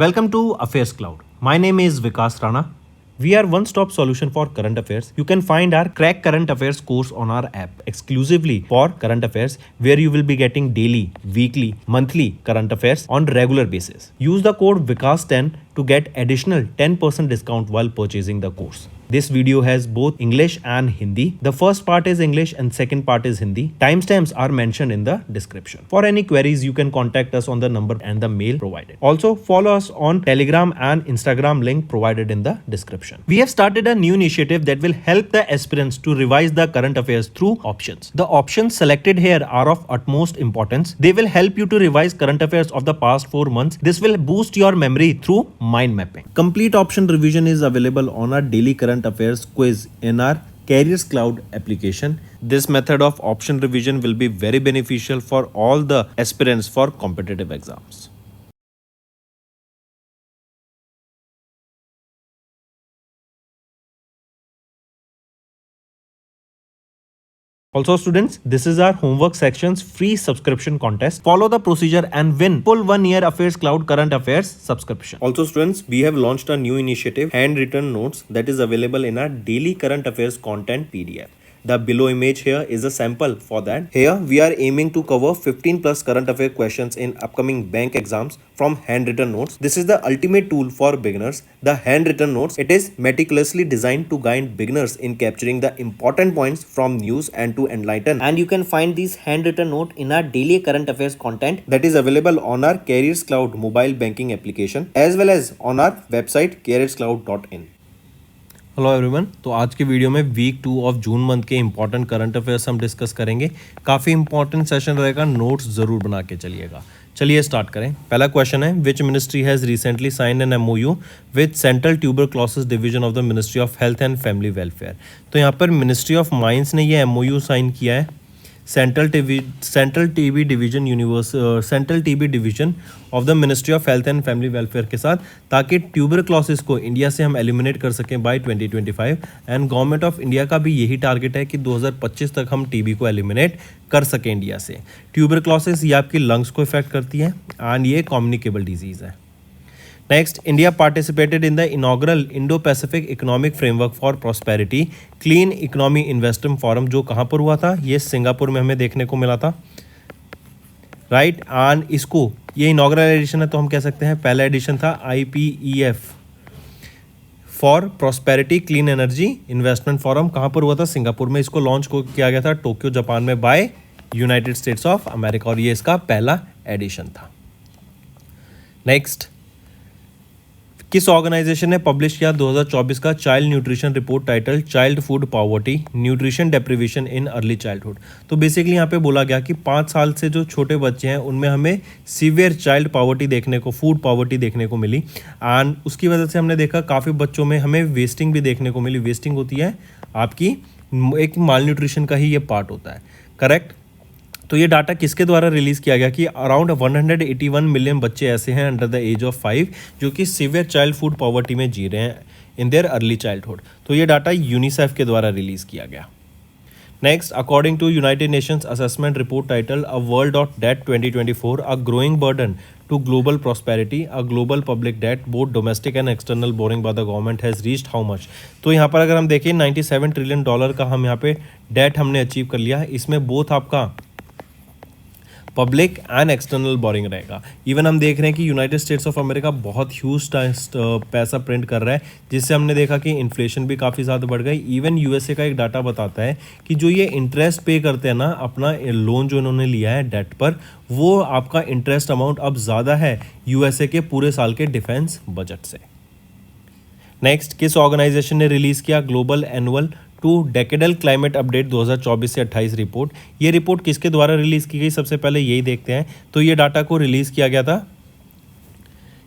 Welcome to Affairs Cloud. My name is Vikas Rana. We are one-stop solution for current affairs. You can find our Crack Current Affairs course on our app exclusively for current affairs, where you will be getting daily, weekly, monthly current affairs on regular basis. Use the code VIKAS10 to get additional 10% discount while purchasing the course. This video has both English and Hindi. The first part is English and second part is Hindi. Timestamps are mentioned in the description. For any queries, you can contact us on the number and the mail provided. Also, follow us on Telegram and Instagram link provided in the description. We have started a new initiative that will help the aspirants to revise the current affairs through options. The options selected here are of utmost importance. They will help you to revise current affairs of the past 4 months. This will boost your memory through mind mapping. Complete option revision is available on our daily current affairs quiz in our Careers Cloud application. This method of option revision will be very beneficial for all the aspirants for competitive exams. Also students, this is our homework section's free subscription contest. Follow the procedure and win full 1 year Affairs Cloud current affairs subscription. Also students, we have launched a new initiative, handwritten notes, that is available in our daily current affairs content PDF. The below image here is a sample for that. Here we are aiming to cover 15 plus current affair questions in upcoming bank exams from handwritten notes. This is the ultimate tool for beginners. The handwritten notes, it is meticulously designed to guide beginners in capturing the important points from news and to enlighten. And you can find these handwritten note in our daily current affairs content that is available on our Careers Cloud mobile banking application as well as on our website careerscloud.in. Hello everyone, तो आज के video में week 2 of June month के important current affairs हम discuss करेंगे। काफ़ी important session रहेगा, notes ज़रूर बना के चलिएगा। चलिए स्टार्ट करें। पहला क्वेश्चन है, which ministry has recently sign an MOU with central tuberculosis division of the ministry of health and family welfare. तो यहाँ पर मिनिस्ट्री ऑफ माइंस ने ये MOU साइन किया है central TB division of the ministry of health and family welfare के साथ, ताकि ट्यूबरक्लोसिस को इंडिया से हम एलिमिनेट कर सकें by 2025। And government of India का भी यही टारगेट है कि 2025 तक हम टीबी को एलिमिनेट कर सकें इंडिया से। ट्यूबरक्लोसिस ये आपकी लंग्स को इफेक्ट करती है एंड ये कम्युनिकेबल डिजीज़ है। Next, India participated in the inaugural Indo Pacific economic framework for prosperity clean economy investment forum, जो कहाँ पर हुआ था, ये सिंगापुर में हमें देखने को मिला था, राइट। एंड इसको ये इनॉग्रल एडिशन है तो हम कह सकते हैं पहला एडिशन था IPEF for prosperity clean energy investment forum, कहाँ पर हुआ था, सिंगापुर में। इसको लॉन्च किया गया था टोक्यो जापान में by United States of America और ये इसका पहला एडिशन था। नेक्स्ट, किस ऑर्गेनाइजेशन ने पब्लिश किया 2024 का child nutrition report title child food poverty nutrition deprivation in early childhood. तो बेसिकली यहाँ पे बोला गया कि 5 साल से जो छोटे बच्चे हैं उनमें हमें सीवियर चाइल्ड पॉवर्टी देखने को, फूड पॉवर्टी देखने को मिली। एंड उसकी वजह से हमने देखा काफ़ी बच्चों में हमें वेस्टिंग भी देखने को मिली। वेस्टिंग होती है आपकी एक माल न्यूट्रिशन का ही ये पार्ट होता है, करेक्ट। तो ये डाटा किसके द्वारा रिलीज़ किया गया कि अराउंड 181 मिलियन बच्चे ऐसे हैं अंडर द एज ऑफ 5 जो कि सीवियर चाइल्ड फूड पॉवर्टी में जी रहे हैं इन देयर अर्ली चाइल्डहुड। तो ये डाटा यूनिसेफ के द्वारा रिलीज़ किया गया। Next, according to United Nations assessment report title a world of debt 2024 a growing burden to global prosperity a global public debt both domestic and external borrowing by the government has reached how much. तो यहाँ पर अगर हम देखें $97 trillion का हम यहाँ पे डेट हमने अचीव कर लिया। इसमें बोथ आपका पब्लिक एंड एक्सटर्नल बोरिंग रहेगा। इवन हम देख रहे हैं कि यूनाइटेड स्टेट्स ऑफ अमेरिका बहुत ह्यूज पैसा प्रिंट कर रहा है, जिससे हमने देखा कि इन्फ्लेशन भी काफ़ी ज़्यादा बढ़ गई। इवन USA का एक डाटा बताता है कि जो ये इंटरेस्ट पे करते हैं ना अपना लोन जो इन्होंने लिया है डेट पर, वो आपका इंटरेस्ट अमाउंट अब ज़्यादा है USA के पूरे साल के डिफेंस बजट से। नेक्स्ट, किस ऑर्गेनाइजेशन ने रिलीज़ किया global annual to decadal climate update 2024 से 28 रिपोर्ट। ये रिपोर्ट किसके द्वारा रिलीज़ की गई, सबसे पहले यही देखते हैं। तो ये डाटा को रिलीज़ किया गया था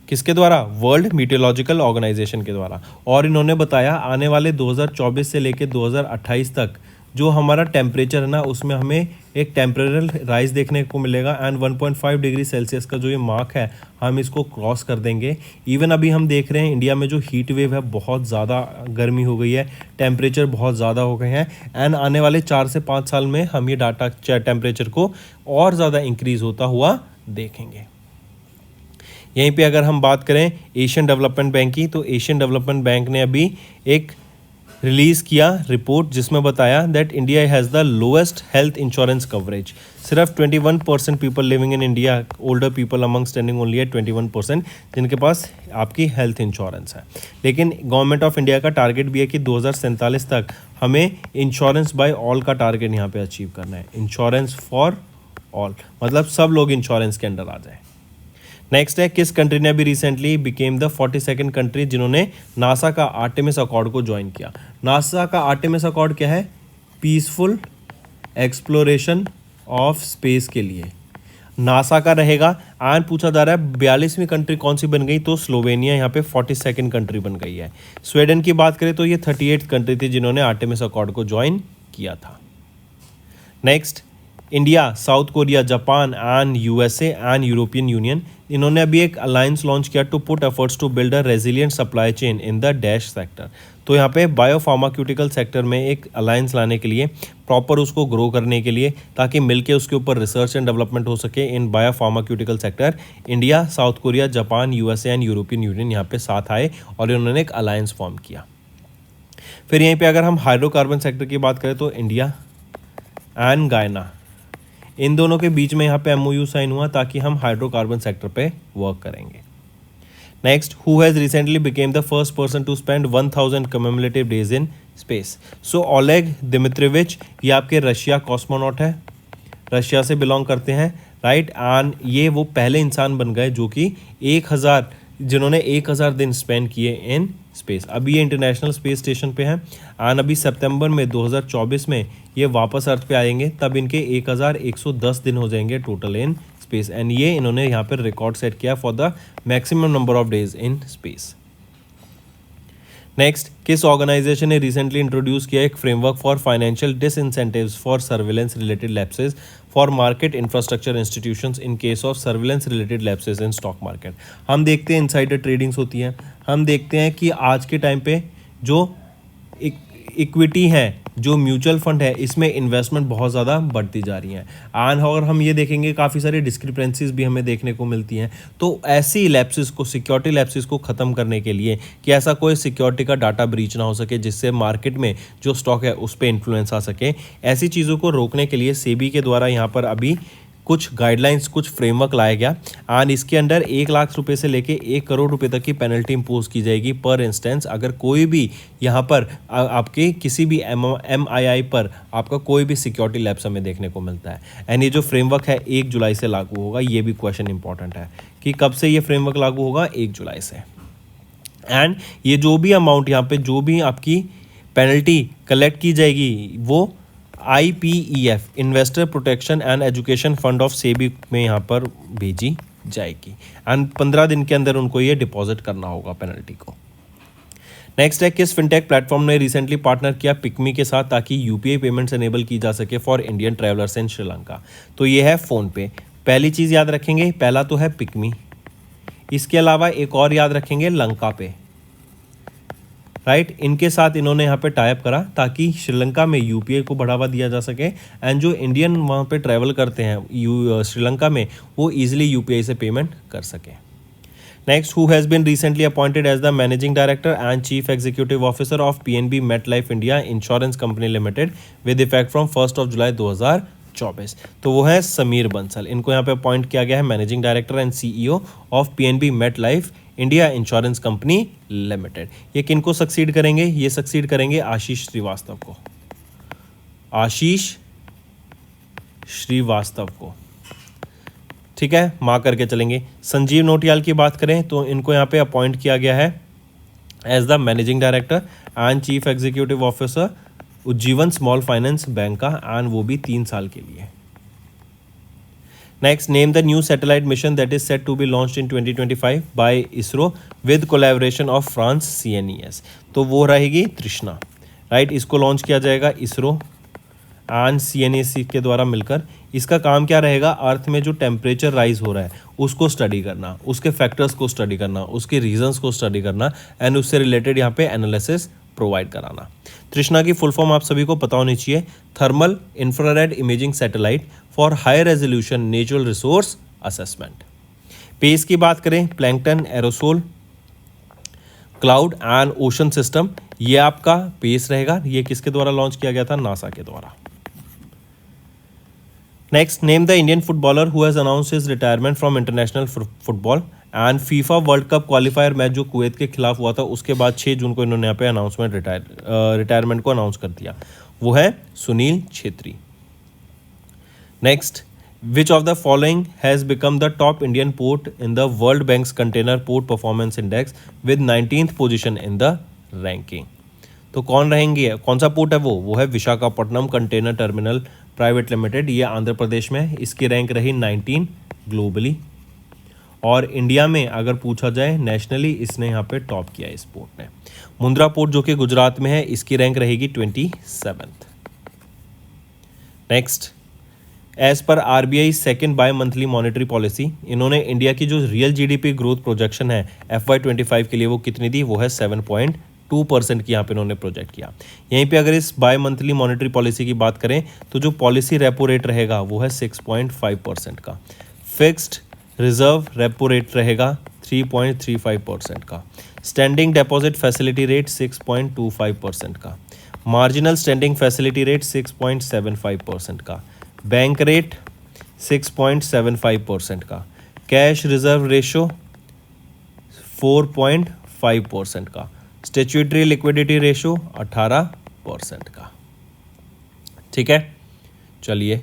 किसके द्वारा, वर्ल्ड मीटियोलॉजिकल ऑर्गेनाइजेशन के द्वारा। और इन्होंने बताया आने वाले 2024 से लेकर 2028 तक जो हमारा टेम्परेचर है ना, उसमें हमें एक टेम्परेचर राइज देखने को मिलेगा एंड 1.5 डिग्री सेल्सियस का जो ये मार्क है हम इसको क्रॉस कर देंगे। इवन अभी हम देख रहे हैं इंडिया में जो हीट वेव है, बहुत ज़्यादा गर्मी हो गई है, टेम्परेचर बहुत ज़्यादा हो गए हैं एंड आने वाले 4 से 5 साल में हम ये टेम्परेचर को और ज़्यादा इंक्रीज़ होता हुआ देखेंगे। यहीं पे अगर हम बात करें एशियन डेवलपमेंट बैंक की, तो एशियन डेवलपमेंट बैंक ने अभी एक रिलीज़ किया रिपोर्ट जिसमें बताया that India has the lowest health insurance coverage. सिर्फ 21% people living in India, older people among standing only है 21% जिनके पास आपकी हेल्थ इंश्योरेंस है। लेकिन गवर्नमेंट ऑफ इंडिया का टारगेट भी है कि 2047 तक हमें इंश्योरेंस बाय ऑल का टारगेट यहाँ पे अचीव करना है। इंश्योरेंस फॉर ऑल मतलब सब लोग इंश्योरेंस के अंडर आ जाए। नेक्स्ट है, किस कंट्री ने अभी recently became the 42nd country जिन्होंने नासा का आर्टेमिस अकॉर्ड को ज्वाइन किया। नासा का आर्टेमिस अकॉर्ड क्या है? पीसफुल एक्सप्लोरेशन ऑफ स्पेस के लिए नासा का रहेगा। एंड पूछा जा रहा है 42वीं कंट्री कौन सी बन गई, तो स्लोवेनिया यहाँ पे 42nd कंट्री बन गई है। स्वीडन की बात करें तो ये 38th कंट्री थी जिन्होंने आर्टेमिस अकॉर्ड को ज्वाइन किया था। Next, India, South Korea, Japan and USA and European Union, इन्होंने अभी एक अलायंस लॉन्च किया to put efforts to build a resilient supply chain in the dash sector. तो यहाँ पे बायोफार्माक्यूटिकल सेक्टर में एक अलायंस लाने के लिए, प्रॉपर उसको ग्रो करने के लिए, ताकि मिलके उसके ऊपर रिसर्च एंड डेवलपमेंट हो सके in biopharmaceutical sector. India, South Korea, Japan, USA and European Union यहाँ पे साथ आए और इन्होंने एक अलायंस फॉर्म किया। फिर यहीं पे अगर हम हाइड्रोकार्बन सेक्टर की बात करें तो इंडिया एंड गायना, इन दोनों के बीच में यहाँ पे MOU साइन हुआ ताकि हम हाइड्रोकार्बन सेक्टर पे वर्क करेंगे। Next, who has recently became the first person to spend 1000 commemorative days in space. So Oleg Dmitrievich, ये आपके रशिया कॉस्मोनॉट है, रशिया से बिलोंग करते हैं, राइट। एंड ये वो पहले इंसान बन गए जो कि 1000 दिन स्पेंड किए इन स्पेस। अभी ये इंटरनेशनल स्पेस स्टेशन पे हैं एंड अभी सितंबर में 2024 में ये वापस अर्थ पे आएंगे, तब इनके 1110 दिन हो जाएंगे टोटल इन स्पेस। एंड ये इन्होंने यहाँ पर रिकॉर्ड सेट किया for the maximum number of days in space. Next, किस ऑर्गेनाइजेशन ने रिसेंटली इंट्रोड्यूस किया एक framework for financial disincentives for surveillance related lapses for market infrastructure institutions in case of surveillance related lapses in stock market. हम देखते हैं insider tradings होती हैं, हम देखते हैं कि आज के टाइम पे जो इक्विटी है, जो म्यूचुअल फंड है, इसमें इन्वेस्टमेंट बहुत ज़्यादा बढ़ती जा रही है। एंड और हम ये देखेंगे काफ़ी सारी डिस्क्रिपेंसीज भी हमें देखने को मिलती हैं। तो ऐसी लैप्सेस को, सिक्योरिटी लैप्सेस को ख़त्म करने के लिए कि ऐसा कोई सिक्योरिटी का डाटा ब्रीच ना हो सके जिससे मार्केट में जो स्टॉक है उस पर इन्फ्लुएंस आ सके, ऐसी चीज़ों को रोकने के लिए सेबी के द्वारा यहाँ पर अभी कुछ गाइडलाइंस, कुछ फ्रेमवर्क लाया गया। एंड इसके अंडर 1 लाख रुपए से लेके 1 करोड़ रुपए तक की पेनल्टी इम्पोज की जाएगी पर इंस्टेंस अगर कोई भी यहाँ पर आपके किसी भी MII पर आपका कोई भी सिक्योरिटी लैप्स हमें देखने को मिलता है। एंड ये जो फ्रेमवर्क है 1 जुलाई से लागू होगा। ये भी क्वेश्चन इंपॉर्टेंट है कि कब से ये फ्रेमवर्क लागू होगा, 1 जुलाई से। एंड ये जो भी अमाउंट यहाँ पे जो भी आपकी पेनल्टी कलेक्ट की जाएगी वो IPEF, investor protection and education fund of SEBI में यहाँ पर भेजी जाएगी। एंड 15 दिन के अंदर उनको ये डिपॉजिट करना होगा पेनल्टी को। नेक्स्ट है, किस फिनटेक प्लेटफॉर्म ने रिसेंटली पार्टनर किया पिकमी के साथ ताकि UPI पेमेंट्स एनेबल की जा सके फॉर इंडियन ट्रैवलर्स इन श्रीलंका। तो ये है फ़ोनपे। पहली चीज़ याद रखेंगे, पहला तो है पिकमी, इसके अलावा एक और याद रखेंगे लंका पे, राइट। इनके साथ इन्होंने यहाँ पे टाइप करा ताकि श्रीलंका में UPI को बढ़ावा दिया जा सके एंड जो इंडियन वहाँ पे ट्रैवल करते हैं श्रीलंका में वो इजीली UPI से पेमेंट कर सके। Next, who has been recently appointed as the managing director and chief executive officer of PNB MetLife India insurance company limited with effect from 1 July 2024। तो वो है समीर बंसल। इनको यहाँ पे अपॉइंट किया गया है managing director and CEO of PNB MetLife India insurance company limited. ये किनको सक्सीड करेंगे? ये सक्सीड करेंगे आशीष श्रीवास्तव को, आशीष श्रीवास्तव को, ठीक है, मार्क करके चलेंगे। संजीव नोटियाल की बात करें तो इनको यहाँ पे अपॉइंट किया गया है as the managing director and chief executive officer Ujjivan small finance bank का, एंड वो भी 3 साल के लिए। Next, name the new satellite mission that is set to be launched in 2025 by ISRO with collaboration of France CNES। तो वो रहेगी तृष्णा, राइट। इसको लॉन्च किया जाएगा ISRO एंड CNES के द्वारा मिलकर। इसका काम क्या रहेगा? अर्थ में जो टेम्परेचर राइज हो रहा है उसको स्टडी करना, उसके फैक्टर्स को स्टडी करना, उसके रीजंस को स्टडी करना एंड उससे रिलेटेड यहाँ पे एनालिसिस प्रोवाइड कराना। तृष्णा की फुल फॉर्म आप सभी को पता होनी चाहिए, thermal infrared imaging satellite for high resolution natural resource assessment. Space की बात करें, plankton, aerosol, cloud and ocean system, ये आपका पेस रहेगा। ये किसके द्वारा लॉन्च किया गया था? नासा के द्वारा। Next, name the Indian footballer who has announced his retirement from international football and FIFA world cup qualifier match जो कुवैत के खिलाफ हुआ था उसके बाद 6 जून को इन्होंने यहाँ पे रिटायरमेंट को अनाउंस कर दिया, वो है Sunil Chhetri. Next, which of the following has become the top Indian port in the world banks container port performance index with 19th position in the ranking? तो कौन रहेंगे, कौन सा पोर्ट है वो है Visakhapatnam container terminal private limited, ये आंध्र प्रदेश में है। इसकी रैंक रही 19 ग्लोबली, और इंडिया में अगर पूछा जाए नेशनली इसने यहाँ पे टॉप किया इस पोर्ट ने। मुंद्रा पोर्ट जो कि गुजरात में है, इसकी रैंक रहेगी 27th। Next, as per RBI second bi monthly monetary policy, इन्होंने इंडिया की जो रियल जीडीपी ग्रोथ प्रोजेक्शन है FY25 के लिए वो कितनी दी? वो है 7.2% की यहाँ पे इन्होंने प्रोजेक्ट किया। यहीं पे अगर इस बाय मंथली मॉनेटरी पॉलिसी की बात करें तो जो पॉलिसी रेपो रेट रहेगा वो है 6.5% का, फिक्स्ड रिजर्व रेपो रेट रहेगा 3.35% का, स्टैंडिंग डिपॉजिट फैसिलिटी रेट 6.25% का, मार्जिनल स्टैंडिंग फैसिलिटी रेट 6.75% का, बैंक रेट 6.75% का, कैश रिजर्व रेशो 4.5% का, स्टैट्यूटरी लिक्विडिटी रेशो 18% का। ठीक है, चलिए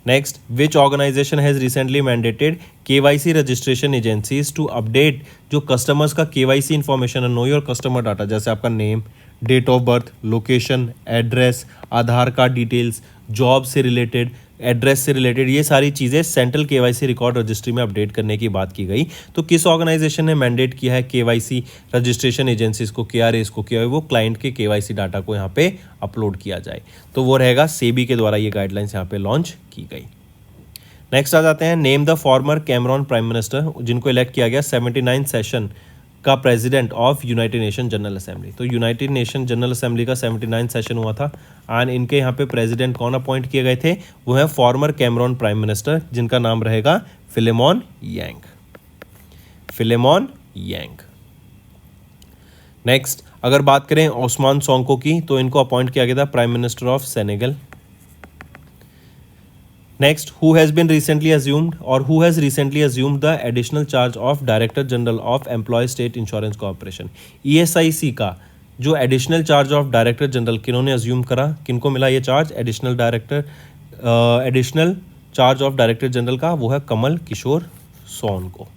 next, which organisation has recently mandated KYC registration agencies to update जो कस्टमर्स का KYC इंफॉर्मेशन है, नो योर कस्टमर डाटा, जैसे आपका name, date of birth, location, address, Aadhaar card details, job से रिलेटेड, एड्रेस से रिलेटेड, ये सारी चीज़ें सेंट्रल KYC रिकॉर्ड रजिस्ट्री में अपडेट करने की बात की गई। तो किस ऑर्गेनाइजेशन ने मैंडेट किया है KYC रजिस्ट्रेशन एजेंसीज को, KRAs को, किया है वो क्लाइंट के KYC डाटा को यहाँ पे अपलोड किया जाए, तो वो रहेगा सेबी के द्वारा ये गाइडलाइंस यहाँ पे लॉन्च की गई। नेक्स्ट आ जाते हैं, name the former Cameron prime minister जिनको इलेक्ट किया गया 79 सेशन का president of United nation general assembly. तो यूनाइटेड नेशन जनरल असेंबली का 79 सेशन हुआ था एंड इनके यहाँ पे प्रेसिडेंट कौन अपॉइंट किए गए थे? वो है फॉर्मर कैमरॉन प्राइम मिनिस्टर जिनका नाम रहेगा फिलेमॉन यांग। फिलेमॉन यांग। नेक्स्ट, अगर बात करें ओस्मान सोंको की तो इनको अपॉइंट किया गया था prime minister of Senegal. Next, who has recently assumed the additional charge of Director General of Employees State Insurance Corporation? ESIC का जो additional charge of director general किन्होंने अज्यूम करा, किनको मिला ये charge? Additional charge of director general का वो है कमल किशोर सोन को।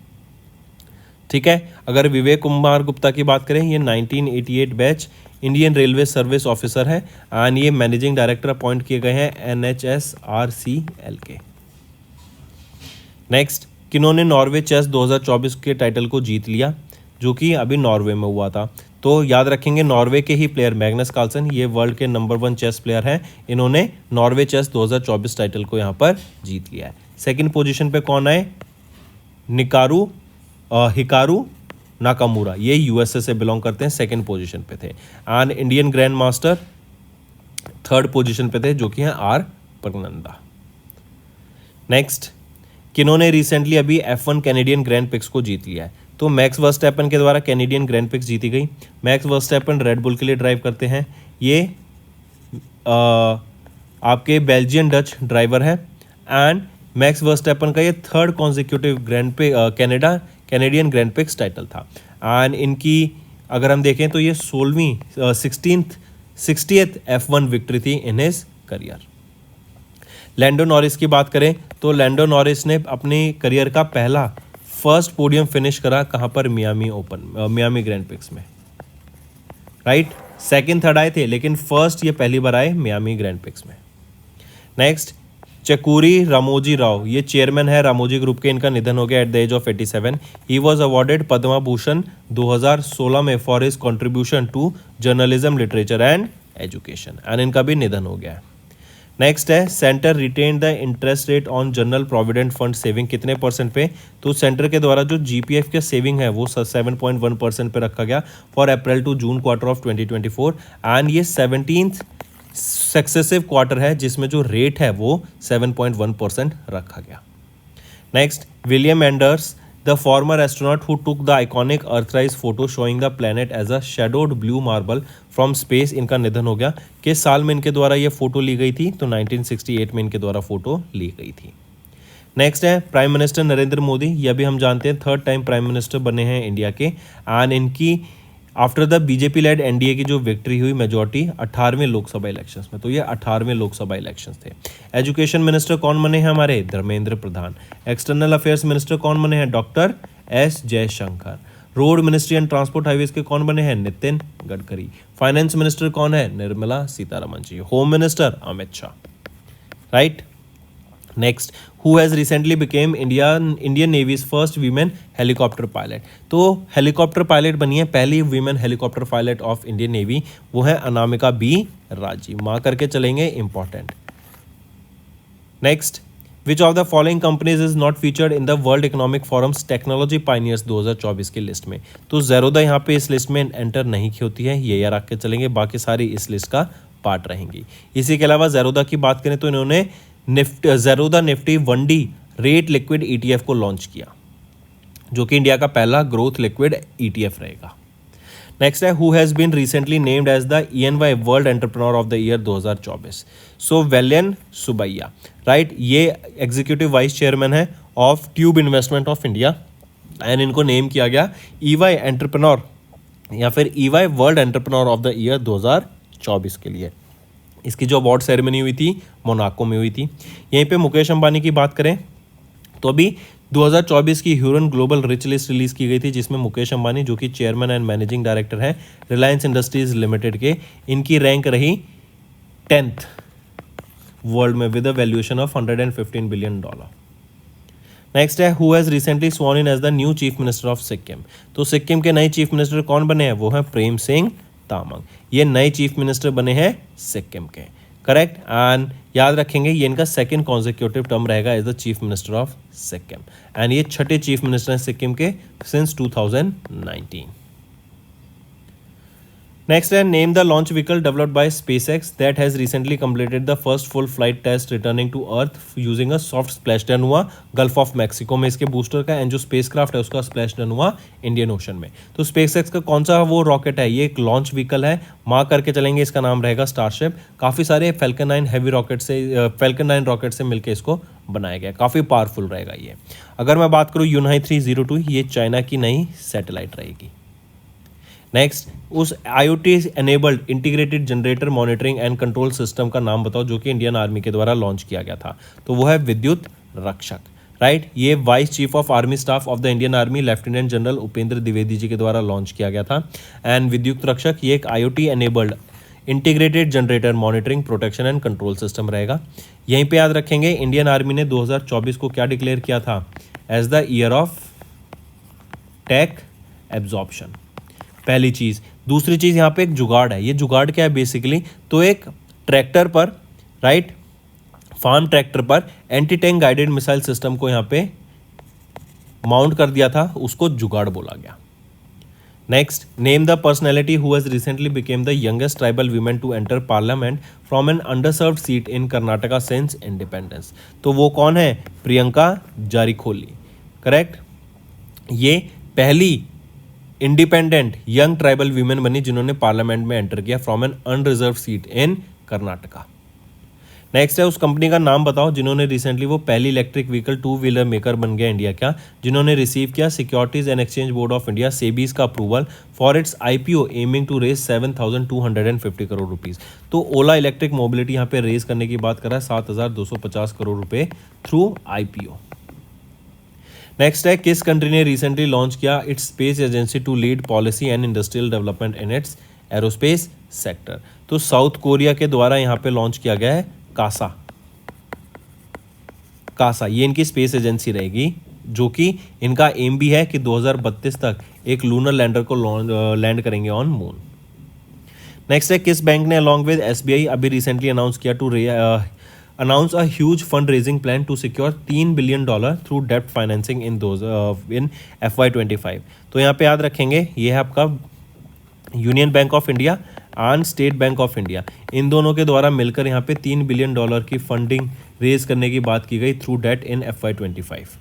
ठीक है, अगर विवेक कुमार गुप्ता की बात करें, ये 1988 batch Indian railway service officer है एंड ये मैनेजिंग डायरेक्टर अपॉइंट किए गए हैं NHSRCL के। नेक्स्ट, किन्होंने नॉर्वे चेस 2024 के टाइटल को जीत लिया जो कि अभी नॉर्वे में हुआ था? तो याद रखेंगे नॉर्वे के ही प्लेयर मैग्नस कार्लसन, ये वर्ल्ड के नंबर 1 चेस प्लेयर हैं, इन्होंने नॉर्वे चेस 2024 टाइटल को यहाँ पर जीत लिया है। सेकेंड पोजिशन पे कौन आए? हिकारू नाकामुरा, ये USA से बिलोंग करते हैं, सेकंड पोजीशन पे थे। And Indian grand master third position पे थे जो कि हैं R प्रगनंदा। नेक्स्ट, किन्होंने रिसेंटली अभी F1 कैनेडियन ग्रैंड पिक्स को जीत लिया है? तो मैक्स वर्स्टैपन के द्वारा कैनेडियन ग्रैंड पिक्स जीती गई। मैक्स वर्स्टैपन रेड बुल के लिए ड्राइव करते हैं, ये आपके बेल्जियन डच ड्राइवर है एंड मैक्स वर्स्टैपन का ये third consecutive Canadian grand pics title था एंड इनकी अगर हम देखें तो ये 60th F1 विक्ट्री थी in his career. Lando Norris की बात करें तो लैंडो नॉरिस ने अपने करियर का पहला फर्स्ट पोडियम फिनिश करा कहाँ पर? मियामी ग्रैंड पिक्स में, राइट। सेकंड थर्ड आए थे लेकिन फर्स्ट ये पहली बार आए मियामी ग्रैंड पिक्स में। नेक्स्ट, चकूरी रामोजी राव, ये चेयरमैन है रामोजी ग्रुप के, इनका निधन हो गया at the age of 87। He was awarded Padma Bhushan 2016 में for his contribution to journalism, literature and education and इनका भी निधन हो गया है। नेक्स्ट है, centre retain the interest rate on general provident fund saving, कितने % पे? तो सेंटर के द्वारा जो GPF के सेविंग है वो 7.1% पे रखा गया for April to June quarter of 2024 and ये 17th सक्सेसिव क्वार्टर है जिसमें जो रेट है वो 7.1% रखा गया। Next, William Anders the former astronaut who took the iconic earthrise photo showing the planet as a shadowed blue marble from space, इनका निधन हो गया। किस साल में इनके द्वारा ये फोटो ली गई थी? तो 1968 में इनके द्वारा फोटो ली गई थी। नेक्स्ट है प्राइम मिनिस्टर नरेंद्र मोदी, यह भी हम जानते हैं 3rd टाइम प्राइम मिनिस्टर बने हैं इंडिया के। एंड इनकी after the BJP lead NDA की जो विक्ट्री हुई मेजॉरिटी 18वें लोकसभा इलेक्शंस में, तो ये 18वें लोकसभा इलेक्शंस थे। एजुकेशन मिनिस्टर कौन बने हैं हमारे? Dharmendra Pradhan. External affairs minister कौन बने हैं? Doctor S Jaishankar. Road ministry and transport highways के कौन बने हैं? नितिन गडकरी। फाइनेंस मिनिस्टर कौन है? Nirmala Sitharaman ji. Home minister Amit Shah, right. Next, who has recently became Indian navy's first women helicopter pilot. तो हेलीकॉप्टर पायलट बनी है पहली women helicopter pilot of Indian navy, वो है अनामिका बी राजी। माँ करके चलेंगे, important. Next, which of the following companies is not featured in the world economic forum's technology pioneers 2024 की लिस्ट में? तो ज़ेरोदा यहाँ पे इस लिस्ट में एंटर नहीं की होती है, ये याद रख के चलेंगे, बाकी सारी इस लिस्ट का पार्ट रहेंगी। इसी के अलावा ज़ेरोदा की बात करें तो इन्होंने Zerodha Nifty 1D rate liquid ETF को लॉन्च किया, जो कि इंडिया का पहला ग्रोथ लिक्विड ETF रहेगा। नेक्स्ट है, who has been recently named as the EY world entrepreneur of the year 2024? So Vellayan Subbiah, right. ये एग्जीक्यूटिव वाइस चेयरमैन है of tube investment of India, and इनको नेम किया गया EY एंटरप्रेन्योर या फिर EY world entrepreneur of the year 2024 के लिए। इसकी जो अवार्ड सेरेमनी हुई थी मोनाको में हुई थी। यहीं पे मुकेश अंबानी की बात करें तो अभी 2024 की Hurun global rich list release की गई थी, जिसमें मुकेश अंबानी जो कि चेयरमैन एंड मैनेजिंग डायरेक्टर है रिलायंस इंडस्ट्रीज लिमिटेड के, इनकी रैंक रही 10th वर्ल्ड में with a valuation of $115 billion. Next है, who has recently sworn in as the new chief minister of Sikkim? तो सिक्किम के नए चीफ मिनिस्टर कौन बने हैं? वो हैं प्रेम सिंह तामंग। ये नए चीफ मिनिस्टर बने हैं सिक्किम के, करेक्ट। एंड याद रखेंगे ये इनका 2nd कॉन्जिक्यूटिव टर्म रहेगा as the chief minister of Sikkim, and ये 6ठे चीफ मिनिस्टर हैं सिक्किम के सिंस 2019। नेक्स्ट है, name the launch vehicle developed by SpaceX that has recently completed the first full flight test returning to earth using a soft splashdown हुआ gulf of Mexico में इसके booster का, and जो spacecraft है उसका स्प्लैशडाउन हुआ Indian ocean में। तो स्पेसएक्स का कौन सा वो रॉकेट है? ये एक लॉन्च व्हीकल है, मार्क करके चलेंगे, इसका नाम रहेगा स्टारशिप। काफ़ी सारे फैल्कन 9 हैवी रॉकेट से रॉकेट से मिलकर इसको बनाया गया, काफ़ी पावरफुल रहेगा ये। अगर मैं बात करूँ यूनाई 302, ये चाइना की नई सैटेलाइट रहेगी। नेक्स्ट, उस IoT enabled integrated generator monitoring and control system का नाम बताओ जो कि इंडियन आर्मी के द्वारा लॉन्च किया गया था? तो वो है विद्युत रक्षक, राइट। ये vice chief of army staff of the Indian army lieutenant general Upendra Dwivedi ji के द्वारा लॉन्च किया गया था। एंड विद्युत रक्षक ये एक IoT enabled integrated generator monitoring protection and control system रहेगा। यहीं पे याद रखेंगे इंडियन आर्मी ने 2024 को क्या डिक्लेयर किया था? As the year of tech absorption, पहली चीज़। दूसरी चीज़ यहाँ पे एक जुगाड़ है। ये जुगाड़ क्या है बेसिकली? तो एक ट्रैक्टर पर, राइट, फार्म ट्रैक्टर पर anti tank guided missile system को यहाँ पे माउंट कर दिया था, उसको जुगाड़ बोला गया। Next, name the personality who has recently became the youngest tribal women to enter parliament from an underserved seat in Karnataka since independence. तो वो कौन है? प्रियंका जारीखोली, करेक्ट। ये पहली इंडिपेंडेंट यंग ट्राइबल वीमेन बनी जिन्होंने पार्लियामेंट में एंटर किया from an unreserved seat in Karnataka. Next है, उस कंपनी का नाम बताओ जिन्होंने रिसेंटली वो पहली इलेक्ट्रिक व्हीकल 2 व्हीलर मेकर बन गया इंडिया का, जिन्होंने रिसीव किया securities and exchange board of India SEBI's का approval for its IPO aiming to raise 7,250 crore rupees. तो ओला इलेक्ट्रिक मोबिलिटी यहाँ पे रेज करने की बात कर रहा है 7,250 करोड़ रुपए थ्रू IPO। नेक्स्ट है, किस कंट्री ने रिसेंटली लॉन्च किया its space agency to lead policy and industrial development in its aerospace sector? तो साउथ कोरिया के द्वारा यहाँ पे लॉन्च किया गया है कासा, ये इनकी स्पेस एजेंसी रहेगी, जो कि इनका एम भी है कि 2032 तक एक लूनर लैंडर को लैंड करेंगे ऑन मून। नेक्स्ट है, किस बैंक ने अलॉन्ग विद SBI अभी रिसेंटली अनाउंस किया to announce a huge fundraising plan to secure $3 billion through debt financing in FY25? तो यहाँ पे याद रखेंगे ये है आपका union bank of India and state bank of India, इन दोनों के द्वारा मिलकर यहाँ पे $3 बिलियन की फंडिंग रेज करने की बात की गई थ्रू डेट इन FY25।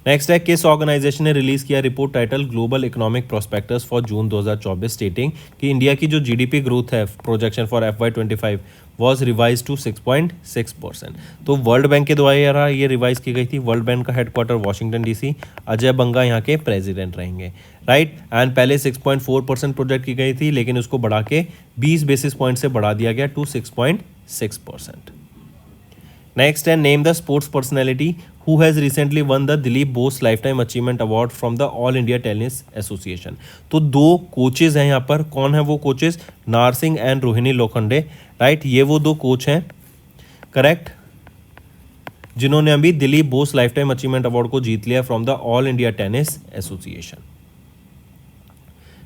नेक्स्ट है, किस ऑर्गेनाइजेशन ने रिलीज किया report title global economic prospects for June 2024 stating कि इंडिया की जो जीडीपी ग्रोथ है projection for FY25 was revise to 6.6%। तो वर्ल्ड बैंक के द्वारा ये रिवाइज की गई थी। वर्ल्ड बैंक का हेडक्वार्टर वॉशिंगटन DC, अजय बंगा यहाँ के प्रेसिडेंट रहेंगे, राइट। एंड पहले 6.4% प्रोजेक्ट की गई थी, लेकिन उसको बढ़ा के 20 बेसिस पॉइंट से बढ़ा दिया गया टू 6.6%। नेक्स्ट है, name the sports personality who has recently won the Dilip Bose lifetime achievement award from the all India tennis association. तो दो कोचेज हैं यहाँ पर, कौन है वो coaches? Narsingh and Rohini Lokhande, right. ये वो दो कोच हैं, करेक्ट, जिन्होंने अभी Dilip Bose lifetime achievement award को जीत लिया from the all India tennis association.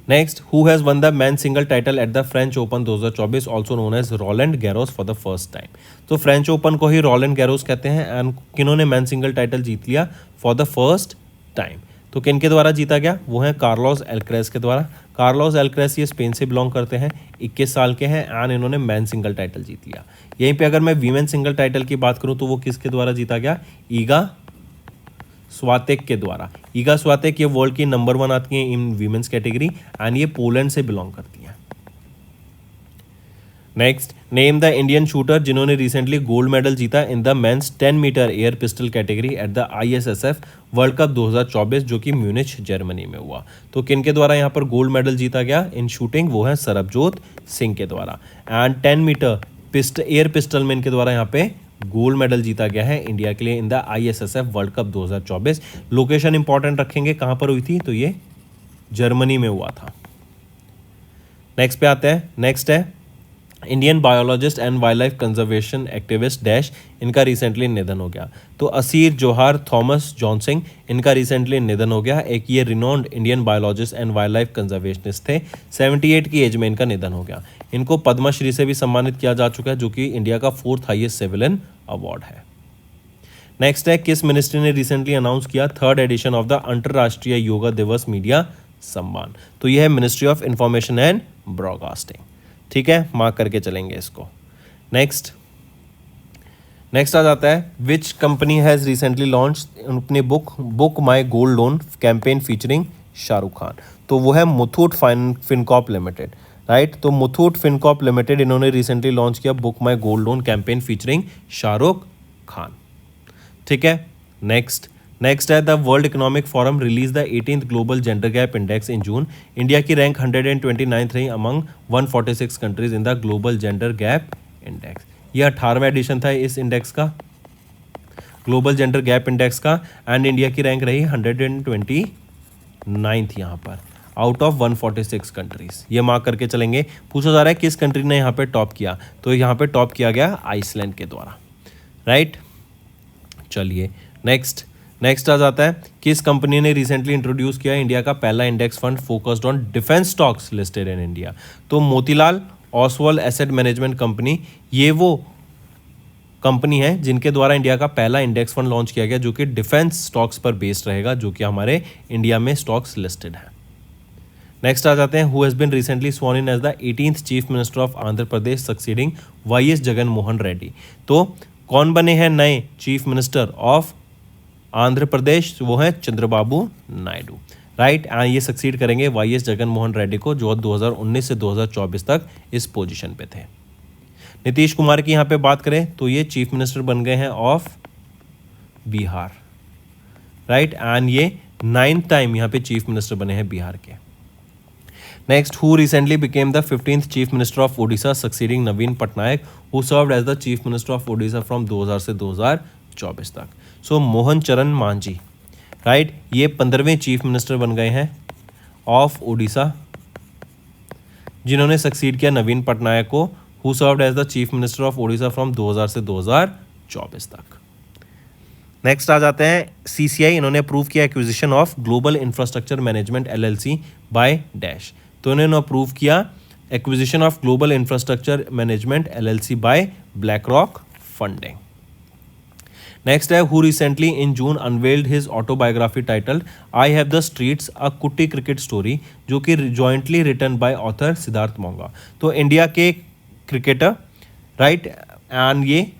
Next, who has won the man single title at the French Open 2024 also known as Roland Garros for the first time. तो French Open को ही Roland Garros कहते हैं। And किन्होंने man single title जीत लिया for the first time? तो किन के द्वारा जीता गया? वो हैं कार्लोस एल्क्रेज के द्वारा। कार्लोस एल्क्रेज ये स्पेन से बिलोंग करते हैं, 21 साल के हैं एंड इन्होंने मैन सिंगल टाइटल जीत लिया। यहीं पे अगर मैं वीमेन सिंगल टाइटल की बात करूं तो वो किसके द्वारा जीता गया? ईगा स्वातेक के द्वारा। ईगा स्वातेक ये वर्ल्ड की नंबर 1 आती हैं इन वीमेंस कैटेगरी एंड ये पोलैंड से बिलोंग करती हैं। Next, name the Indian shooter जिन्होंने रिसेंटली गोल्ड मेडल जीता in the men's 10 metre air pistol category at the ISSF world cup 2024 जो कि म्यूनिच जर्मनी में हुआ। तो किन के द्वारा यहाँ पर गोल्ड मेडल जीता गया इन शूटिंग? वो है सरबजोत सिंह के द्वारा। एंड 10 मीटर एयर पिस्टल में इनके द्वारा यहाँ पे गोल्ड मेडल जीता गया है इंडिया के लिए in the ISSF world cup 2024। Location important रखेंगे, कहाँ पर हुई थी? तो ये जर्मनी में हुआ था। नेक्स्ट पे आते हैं। नेक्स्ट है, Indian biologist and wild life conservation activist dash, इनका रिसेंटली निधन हो गया। तो असीर जोहार थॉमस जॉनसिंग, इनका रिसेंटली निधन हो गया। एक ये renowned Indian biologist and wild life conservationist थे, 78 की एज में इनका निधन हो गया। इनको पद्मश्री से भी सम्मानित किया जा चुका है जो कि इंडिया का 4th हाईएस्ट सिविलियन अवार्ड है। नेक्स्ट है, किस मिनिस्ट्री ने रिसेंटली अनाउंस किया 3rd एडिशन ऑफ द अंतर्राष्ट्रीय योगा दिवस मीडिया सम्मान? तो यह है ministry of information and broadcasting. ठीक है, मार्क करके चलेंगे इसको। नेक्स्ट आ जाता है, which company has recently launch अपनी book my gold loan campaign featuring Shahrukh Khan? तो वो है मुथूट फिनकॉर्प लिमिटेड, राइट। तो मुथूट फिनकॉर्प लिमिटेड इन्होंने रिसेंटली लॉन्च किया book my gold loan campaign featuring Shahrukh Khan. ठीक है, नेक्स्ट है, the world economic forum release the 18th global gender gap index in June. India की रैंक 129 रही among 146 countries in the global gender gap index. यह 18वां addition था इस index का, global gender gap index का। एंड इंडिया की rank रही 129 यहाँ पर आउट ऑफ 146 कंट्रीज। ये मार्क करके चलेंगे। पूछा जा रहा है किस कंट्री ने यहाँ पे टॉप किया? तो यहाँ पे टॉप किया गया आइसलैंड के द्वारा, राइट। चलिए नेक्स्ट आ जाता है, किस कंपनी ने रिसेंटली इंट्रोड्यूस किया इंडिया का पहला index fund focused on defence stocks listed in India? तो Motilal Oswal asset management company, ये वो कंपनी है जिनके द्वारा इंडिया का पहला इंडेक्स फंड लॉन्च किया गया जो कि डिफेंस स्टॉक्स पर बेस्ड रहेगा, जो कि हमारे इंडिया में स्टॉक्स लिस्टेड है। नेक्स्ट आ जाते हैं, who has been recently sworn in as the 18th chief minister of Andhra Pradesh succeeding YS Jagan Mohan Reddy? तो कौन बने हैं नए chief minister of Andhra Pradesh? वो हैं चंद्रबाबू नायडू, राइट। ये सक्सीड करेंगे YS जगन मोहन रेड्डी को जो 2019 से 2024 तक इस पोजीशन पे थे। नीतीश कुमार की यहाँ पे बात करें तो ये चीफ मिनिस्टर बन गए हैं ऑफ बिहार, राइट। एंड ये 9th टाइम यहाँ पे चीफ मिनिस्टर बने हैं बिहार के। Next, who recently became the 15th chief minister of Odisha succeeding Naveen Patnaik, who served as the chief minister of Odisha from 2000 से 2024 तक? सो मोहन चरण मांझी, राइट। ये 15वें चीफ मिनिस्टर बन गए हैं ऑफ ओडिशा जिन्होंने सक्सीड किया नवीन पटनायक को, who served as the chief minister of Odisha from 2000 से 2024 तक। नेक्स्ट आ जाते हैं, CCI इन्होंने अप्रूव किया acquisition of global infrastructure management LLC by dash. तो इन्होंने अप्रूव किया acquisition of global infrastructure management LLC by BlackRock funding. Next है, who recently in June unveiled his autobiography titled I have the streets a kutti cricket story, जो कि jointly written by author Siddharth Monga. तो India के cricketer, right. And ये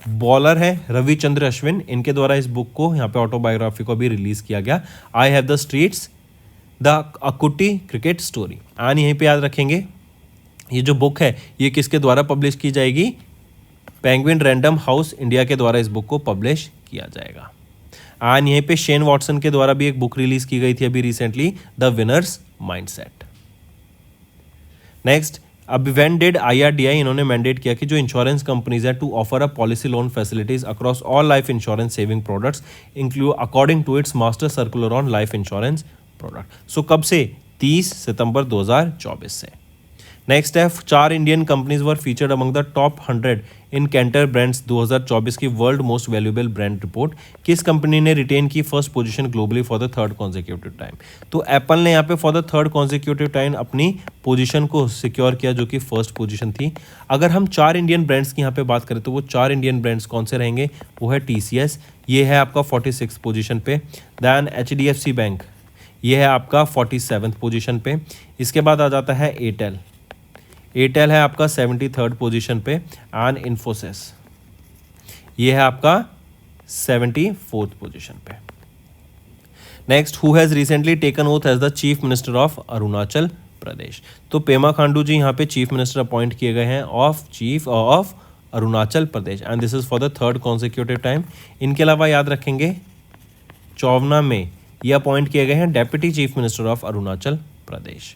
bowler है रविचंद्र अश्विन, इनके द्वारा इस बुक को यहाँ पे ऑटोबायोग्राफी को भी रिलीज किया गया, I have the streets the अकुटी क्रिकेट स्टोरी। एंड यहीं पे याद रखेंगे ये जो बुक है ये किसके द्वारा पब्लिश की जाएगी, पेंगुइन रैंडम हाउस इंडिया के द्वारा इस बुक को पब्लिश किया जाएगा। एंड यहीं पे शेन वॉटसन के द्वारा भी एक बुक रिलीज की गई थी अभी recently, the winners mindset. Next, अब व्हेन डिड IRDAI इन्होंने मैंडेट किया कि जो इंश्योरेंस कंपनीज है to offer a policy loan facilities across all life insurance saving products include according to its master circular on life insurance product. So कब से, 30 सितंबर 2024 से। नेक्स्ट है, 4 Indian companies were featured among the top 100 in Kantar brands 2024 की world most valuable brand report. किस company ने retain की first position globally for the third consecutive time. तो एप्पल ने यहाँ पे for the third consecutive time अपनी position को सिक्योर किया जो कि फर्स्ट पोजीशन थी। अगर हम 4 इंडियन ब्रांड्स की यहाँ पे बात करें तो वो 4 इंडियन ब्रांड्स कौन से रहेंगे, वो है TCS, ये है आपका 46 पोजीशन पे। दैन HDFC बैंक, ये है आपका 47 पोजीशन पे। इसके बाद आ जाता है एयरटेल है आपका 73rd पोजीशन पे। एंड इन्फोसिस, ये है आपका 74th पोजीशन पे। Next, who has recently taken oath as the chief minister of Arunachal Pradesh. तो पेमा खांडू जी यहाँ पे चीफ मिनिस्टर अपॉइंट किए गए हैं of Arunachal Pradesh, and this is for the third consecutive time. इनके अलावा याद रखेंगे 54 में ये अपॉइंट किए गए हैं deputy chief minister of Arunachal Pradesh.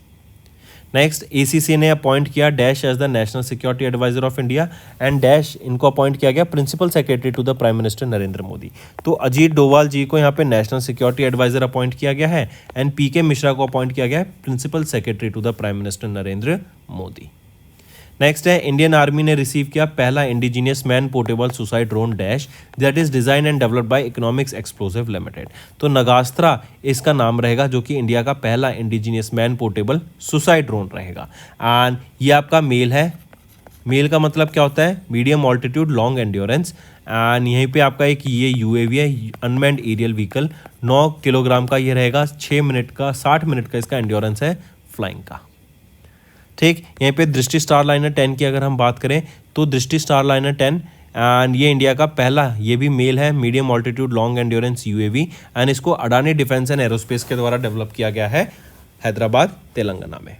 Next, ACC ने अपॉइंट किया dash as the national security adviser of India, and dash इनको अपॉइंट किया गया principal secretary to the prime minister Narendra Modi. तो अजीत डोवाल जी को यहाँ पे नेशनल सिक्योरिटी एडवाइजर अपॉइंट किया गया है, एंड PK मिश्रा को अपॉइंट किया गया है principal secretary to the prime minister Narendra Modi. Next है, इंडियन आर्मी ने रिसीव किया पहला indigenous man portable suicide drone dash that is design and developed by economics explosive limited. तो नगास्त्रा इसका नाम रहेगा जो कि इंडिया का पहला indigenous man portable suicide drone रहेगा। एंड ये आपका मेल है, मेल का मतलब क्या होता है, medium altitude long endurance. And यहीं पे आपका एक ये UAV है, अनमैन्ड एरियल व्हीकल, 9 किलोग्राम का ये रहेगा, 6 मिनट का 60 मिनट का इसका एंड्योरेंस है फ्लाइंग का। ठीक, यहीं पे दृष्टि स्टारलाइनर 10 की अगर हम बात करें तो दृष्टि स्टारलाइनर 10 एंड ये इंडिया का पहला, ये भी मेल है, medium altitude long endurance UAV, and इसको अडानी डिफेंस एंड एरोस्पेस के द्वारा डेवलप किया गया है हैदराबाद तेलंगाना में।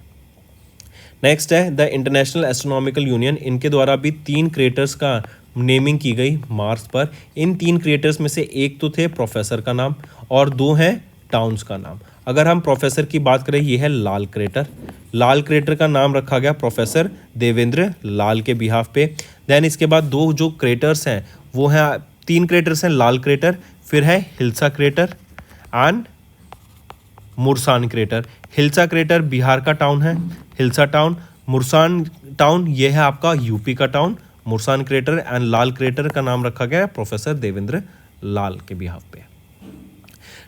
नेक्स्ट है, द इंटरनेशनल एस्ट्रोनॉमिकल यूनियन, इनके द्वारा भी 3 क्रिएटर्स का नेमिंग की गई मार्स पर। इन 3 क्रिएटर्स में से एक तो थे प्रोफेसर का नाम और 2 हैं टाउन्स का नाम। अगर हम प्रोफेसर की बात करें, ये है लाल क्रेटर, लाल क्रेटर का नाम रखा गया प्रोफेसर देवेंद्र लाल के बिहाफ पे। देन इसके बाद 2 जो क्रेटर्स हैं वो हैं, 3 क्रेटर्स हैं, लाल क्रेटर, फिर है hilsa crater and Mursan crater. Hilsa crater Bihar का टाउन है, हिल्सा टाउन। मुरसान टाउन ये है आपका यूपी का town, Mursan crater. And Lal crater का नाम रखा गया प्रोफेसर देवेंद्र लाल के बिहाफ पे।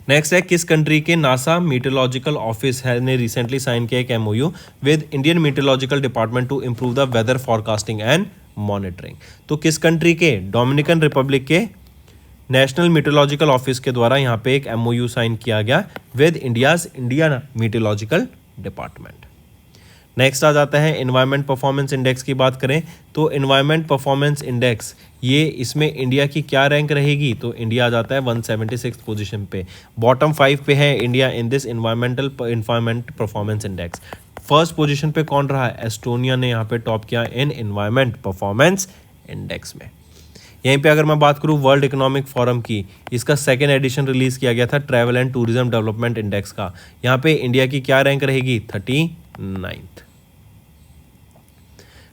नेक्स्ट है, किस कंट्री के नासा मीटरोलॉजिकल ऑफिस ने रिसेंटली साइन किया एक MOU with Indian meteorological department to improve the weather forecasting and monitoring. तो किस कंट्री के, डोमिनिकन रिपब्लिक के नेशनल मीटरोलॉजिकल ऑफिस के द्वारा यहाँ पे एक MOU साइन किया गया with Indian meteorological department. Next आ जाता है एनवायरनमेंट परफॉर्मेंस इंडेक्स की बात करें तो एनवायरनमेंट परफॉर्मेंस इंडेक्स, ये इसमें इंडिया की क्या रैंक रहेगी, तो इंडिया आ जाता है 176 पोजीशन पे। बॉटम 5 पे है India in this environment performance index. First position पे कौन रहा है, एस्टोनिया ने यहाँ पे टॉप किया इन एनवायरनमेंट परफॉर्मेंस इंडेक्स में। यहीं पे अगर मैं बात करूँ वर्ल्ड इकोनॉमिक फोरम की, इसका 2nd एडिशन रिलीज किया गया था travel and tourism development index का। यहाँ पे इंडिया की क्या रैंक रहेगी, 39th।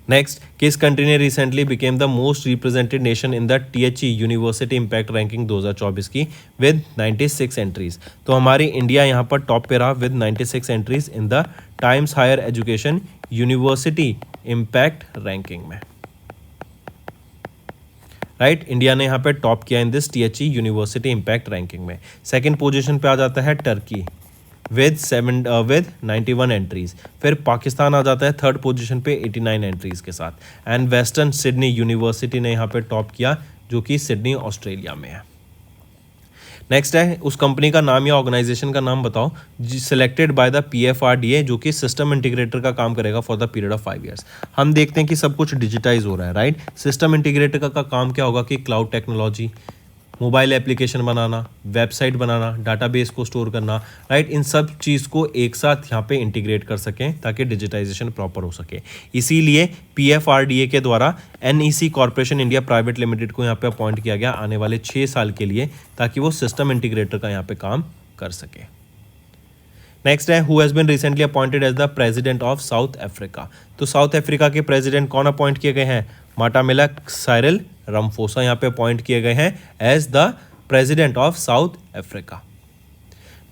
नेक्स्ट, किस कंट्री ने recently became the most represented nation in the THE university impact ranking 2024 की विद 96 एंट्रीज। तो हमारी इंडिया यहाँ पर टॉप पे रहा with 96 entries in the Times higher education university impact ranking में। राइट, इंडिया ने यहाँ पे टॉप किया in this THE university impact ranking में। 2nd पोजीशन पे आ जाता है टर्की विद 91 एंट्रीज। फिर पाकिस्तान आ जाता है 3rd पोजीशन पे 89 एंट्रीज के साथ। एंड वेस्टर्न सिडनी यूनिवर्सिटी ने यहाँ पे टॉप किया जो कि सिडनी ऑस्ट्रेलिया में है। नेक्स्ट है उस कंपनी का नाम या ऑर्गेनाइजेशन का नाम बताओ सिलेक्टेड बाय द PFRDA जो कि सिस्टम इंटीग्रेटर का काम करेगा for the period of 5 years. हम देखते हैं कि सब कुछ डिजिटाइज हो रहा है, राइट। सिस्टम इंटीग्रेटर का काम क्या होगा कि क्लाउड टेक्नोलॉजी, मोबाइल एप्लीकेशन बनाना, वेबसाइट बनाना, डाटाबेस को स्टोर करना, राइट, इन सब चीज़ को एक साथ यहाँ पे इंटीग्रेट कर सकें ताकि डिजिटाइजेशन प्रॉपर हो सके। इसीलिए PFRDA के द्वारा NEC corporation India private limited को यहाँ पे अपॉइंट किया गया आने वाले 6 साल के लिए ताकि वो सिस्टम इंटीग्रेटर का यहाँ पे काम कर सके। नेक्स्ट है who has been recently appointed as the president of South Africa. तो साउथ अफ्रीका के प्रेसिडेंट कौन अपॉइंट किए गए हैं? माटामिला साइरिल रामाफोसा यहाँ पे अपॉइंट किए गए हैं as the president of South Africa.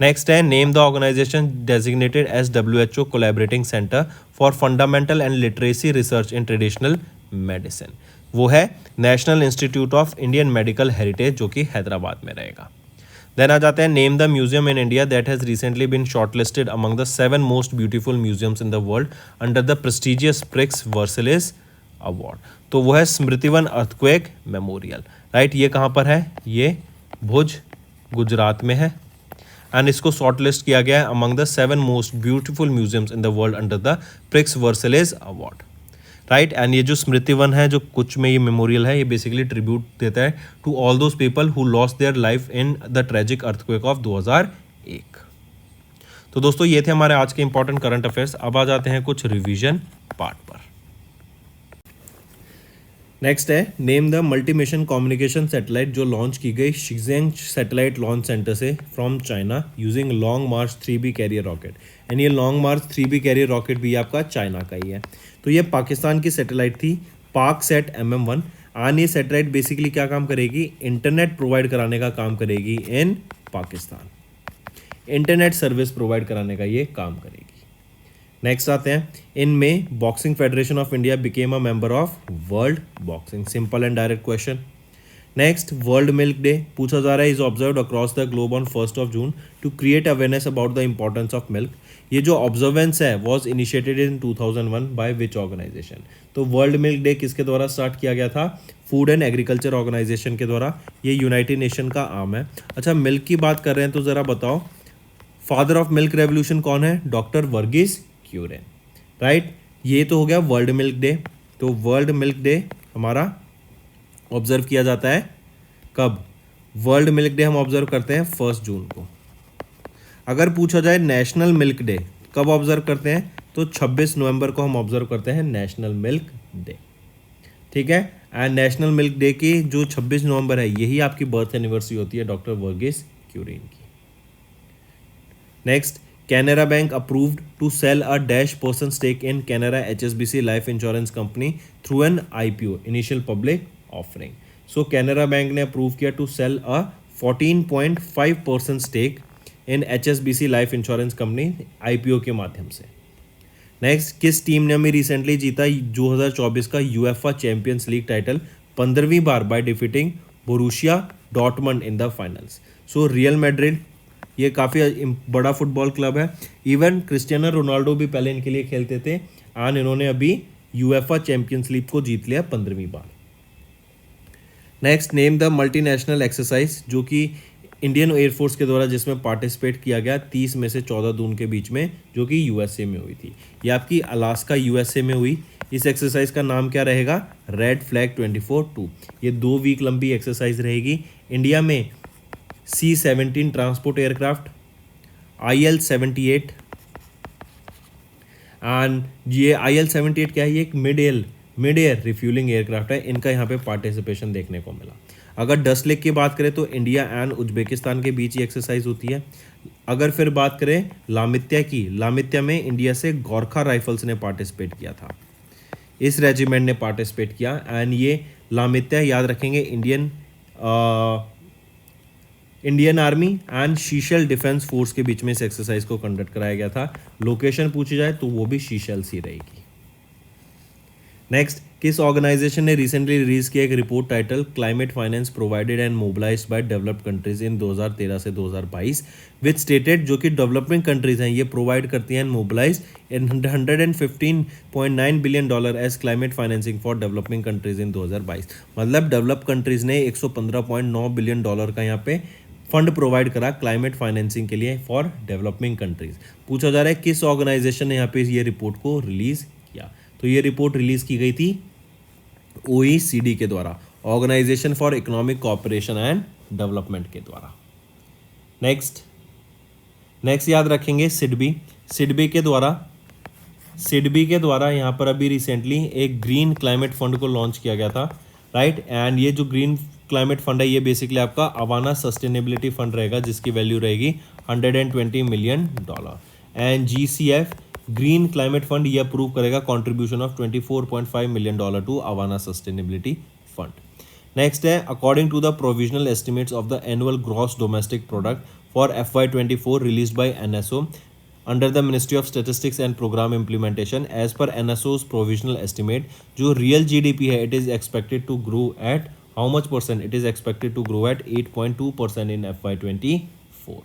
Next है name the organisation designated as WHO collaborating centre for fundamental and literacy research in traditional medicine. वो है national institute of Indian medical heritage जो कि हैदराबाद में रहेगा। देन आ जाते हैं name the museum in India that has recently been shortlisted among the 7 most beautiful museums in the world under the prestigious Prix Versailles award. तो वो है स्मृतिवन अर्थक्वेक मेमोरियल, राइट। ये कहाँ पर है? ये भुज गुजरात में है एंड इसको शॉर्टलिस्ट किया गया है among the 7 most beautiful museums in the world under the prix Versailles award, right. And ये जो स्मृतिवन है जो कुछ में ये मेमोरियल है ये बेसिकली ट्रिब्यूट देता है to all those people who lost their life in the tragic earthquake of 2001। तो दोस्तों ये थे हमारे आज के इंपॉर्टेंट करंट अफेयर्स। अब आ जाते हैं कुछ रिवीजन पार्ट पर। नेक्स्ट है name the multi mission communication satellite जो लॉन्च की गई शिज़ेंग सैटेलाइट लॉन्च सेंटर से from China using long March 3B carrier rocket. And ये लॉन्ग मार्च 3B कैरियर रॉकेट भी आपका चाइना का ही है। तो ये पाकिस्तान की सैटेलाइट थी पाकसैट MM1। एंड ये सैटेलाइट बेसिकली क्या काम करेगी? इंटरनेट प्रोवाइड कराने का काम करेगी in Pakistan. Internet service provide कराने का ये काम करेगी। नेक्स्ट आते हैं इनमें boxing federation of India became a member of world boxing. Simple and direct question. Next world milk day पूछा जा रहा है is observed across the globe on 1 June to create awareness about the importance of milk. ये जो observance है was initiated in 2001 by which organisation? तो world milk day किसके द्वारा स्टार्ट किया गया था? फूड एंड एग्रीकल्चर ऑर्गेनाइजेशन के द्वारा। ये यूनाइटेड नेशन का आर्म है। अच्छा मिल्क की बात कर रहे हैं तो ज़रा बताओ फादर ऑफ मिल्क रेवोल्यूशन कौन है? Doctor Verghese Kurien, right. ये तो हो गया वर्ल्ड मिल्क डे। तो वर्ल्ड मिल्क डे हमारा ऑब्जर्व किया जाता है कब? वर्ल्ड मिल्क डे हम ऑब्जर्व करते हैं 1 जून को। अगर पूछा जाए नेशनल मिल्क डे कब ऑब्जर्व करते हैं तो 26 नवंबर को हम ऑब्जर्व करते हैं नेशनल मिल्क डे, ठीक है। एंड नेशनल मिल्क डे की जो 26 नवंबर है यही आपकी बर्थ एनिवर्सरी होती है डॉक्टर वर्गीस क्यूरेन की। Next Canara Bank approved to sell a -% stake in Canara HSBC Life Insurance Company through an IPO, initial public offering. So Canara Bank ने अप्रूव किया to sell a 14.5% stake in HSBC Life Insurance Company IPO के माध्यम से। Next किस team ने हमें recently जीता 2024 का UEFA चैंपियंस लीग टाइटल 15वीं बार by defeating Borussia Dortmund in the finals? So Real Madrid ये काफ़ी बड़ा फुटबॉल क्लब है। इवन क्रिस्टियानो रोनाल्डो भी पहले इनके लिए खेलते थे एंड इन्होंने अभी UEFA चैंपियंस लीग को जीत लिया 15वीं बार। Next name the multinational exercise जो कि इंडियन एयरफोर्स के द्वारा जिसमें पार्टिसिपेट किया गया 30 में से 14 जून के बीच में जो कि USA में हुई थी। ये आपकी अलास्का USA में हुई। इस एक्सरसाइज का नाम क्या रहेगा? Red flag 24-2। ये 2 वीक लंबी एक्सरसाइज रहेगी। इंडिया में C-17 transport aircraft, IL-78 and ये IL-78 क्या है? ये एक मिड एयर रिफ्यूलिंग एयरक्राफ्ट है। इनका यहाँ पे पार्टिसिपेशन देखने को मिला। अगर डस्ट लेक की बात करें तो इंडिया एंड उज्बेकिस्तान के बीच ही एक्सरसाइज होती है। अगर फिर बात करें लामित्या की, लामित्या में इंडिया से गोरखा राइफल्स ने पार्टिसिपेट किया था। इस रेजिमेंट ने पार्टिसिपेट किया एंड ये लामित्या याद रखेंगे Indian army and Seychelles defence force के बीच में इस एक्सरसाइज को कंडक्ट कराया गया था। लोकेशन पूछी जाए तो वो भी शीशेल्स ही रहेगी। नेक्स्ट किस ऑर्गेनाइजेशन ने रिसेंटली रिलीज किया एक report title climate finance provided and mobilised by developed countries in 2013 से 2022 विच स्टेटेड जो कि डेवलपिंग कंट्रीज हैं ये प्रोवाइड करती हैं mobilise in $115.9 billion as climate financing for developing countries in 2022। मतलब डेवलप कंट्रीज ने $115.9 बिलियन का यहाँ पे फंड प्रोवाइड करा क्लाइमेट फाइनेंसिंग के लिए फॉर डेवलपिंग कंट्रीज। पूछा जा रहा है किस ऑर्गेनाइजेशन ने यहाँ पे ये रिपोर्ट को रिलीज किया, तो ये रिपोर्ट रिलीज की गई थी OECD के द्वारा, organisation for economic cooperation and development के द्वारा। नेक्स्ट याद रखेंगे सिडबी के द्वारा यहाँ पर अभी रिसेंटली एक ग्रीन क्लाइमेट फंड को लॉन्च किया गया था, राइट। एंड ये जो ग्रीन क्लाइमेट फंड है ये बेसिकली आपका अवाना सस्टेनेबिलिटी फंड रहेगा, जिसकी वैल्यू रहेगी $120 million. And GCF green climate fund ये अप्रूव करेगा contribution of $24.5 million to Avaana sustainability fund. Next है according to the provisional estimates of the annual gross domestic product for FY24 released by NSO under the ministry of statistics and programme implementation, as per NSO's provisional estimate जो real GDP है it is expected to grow at how much percent, it is expected to grow eight 8.2% in FY24।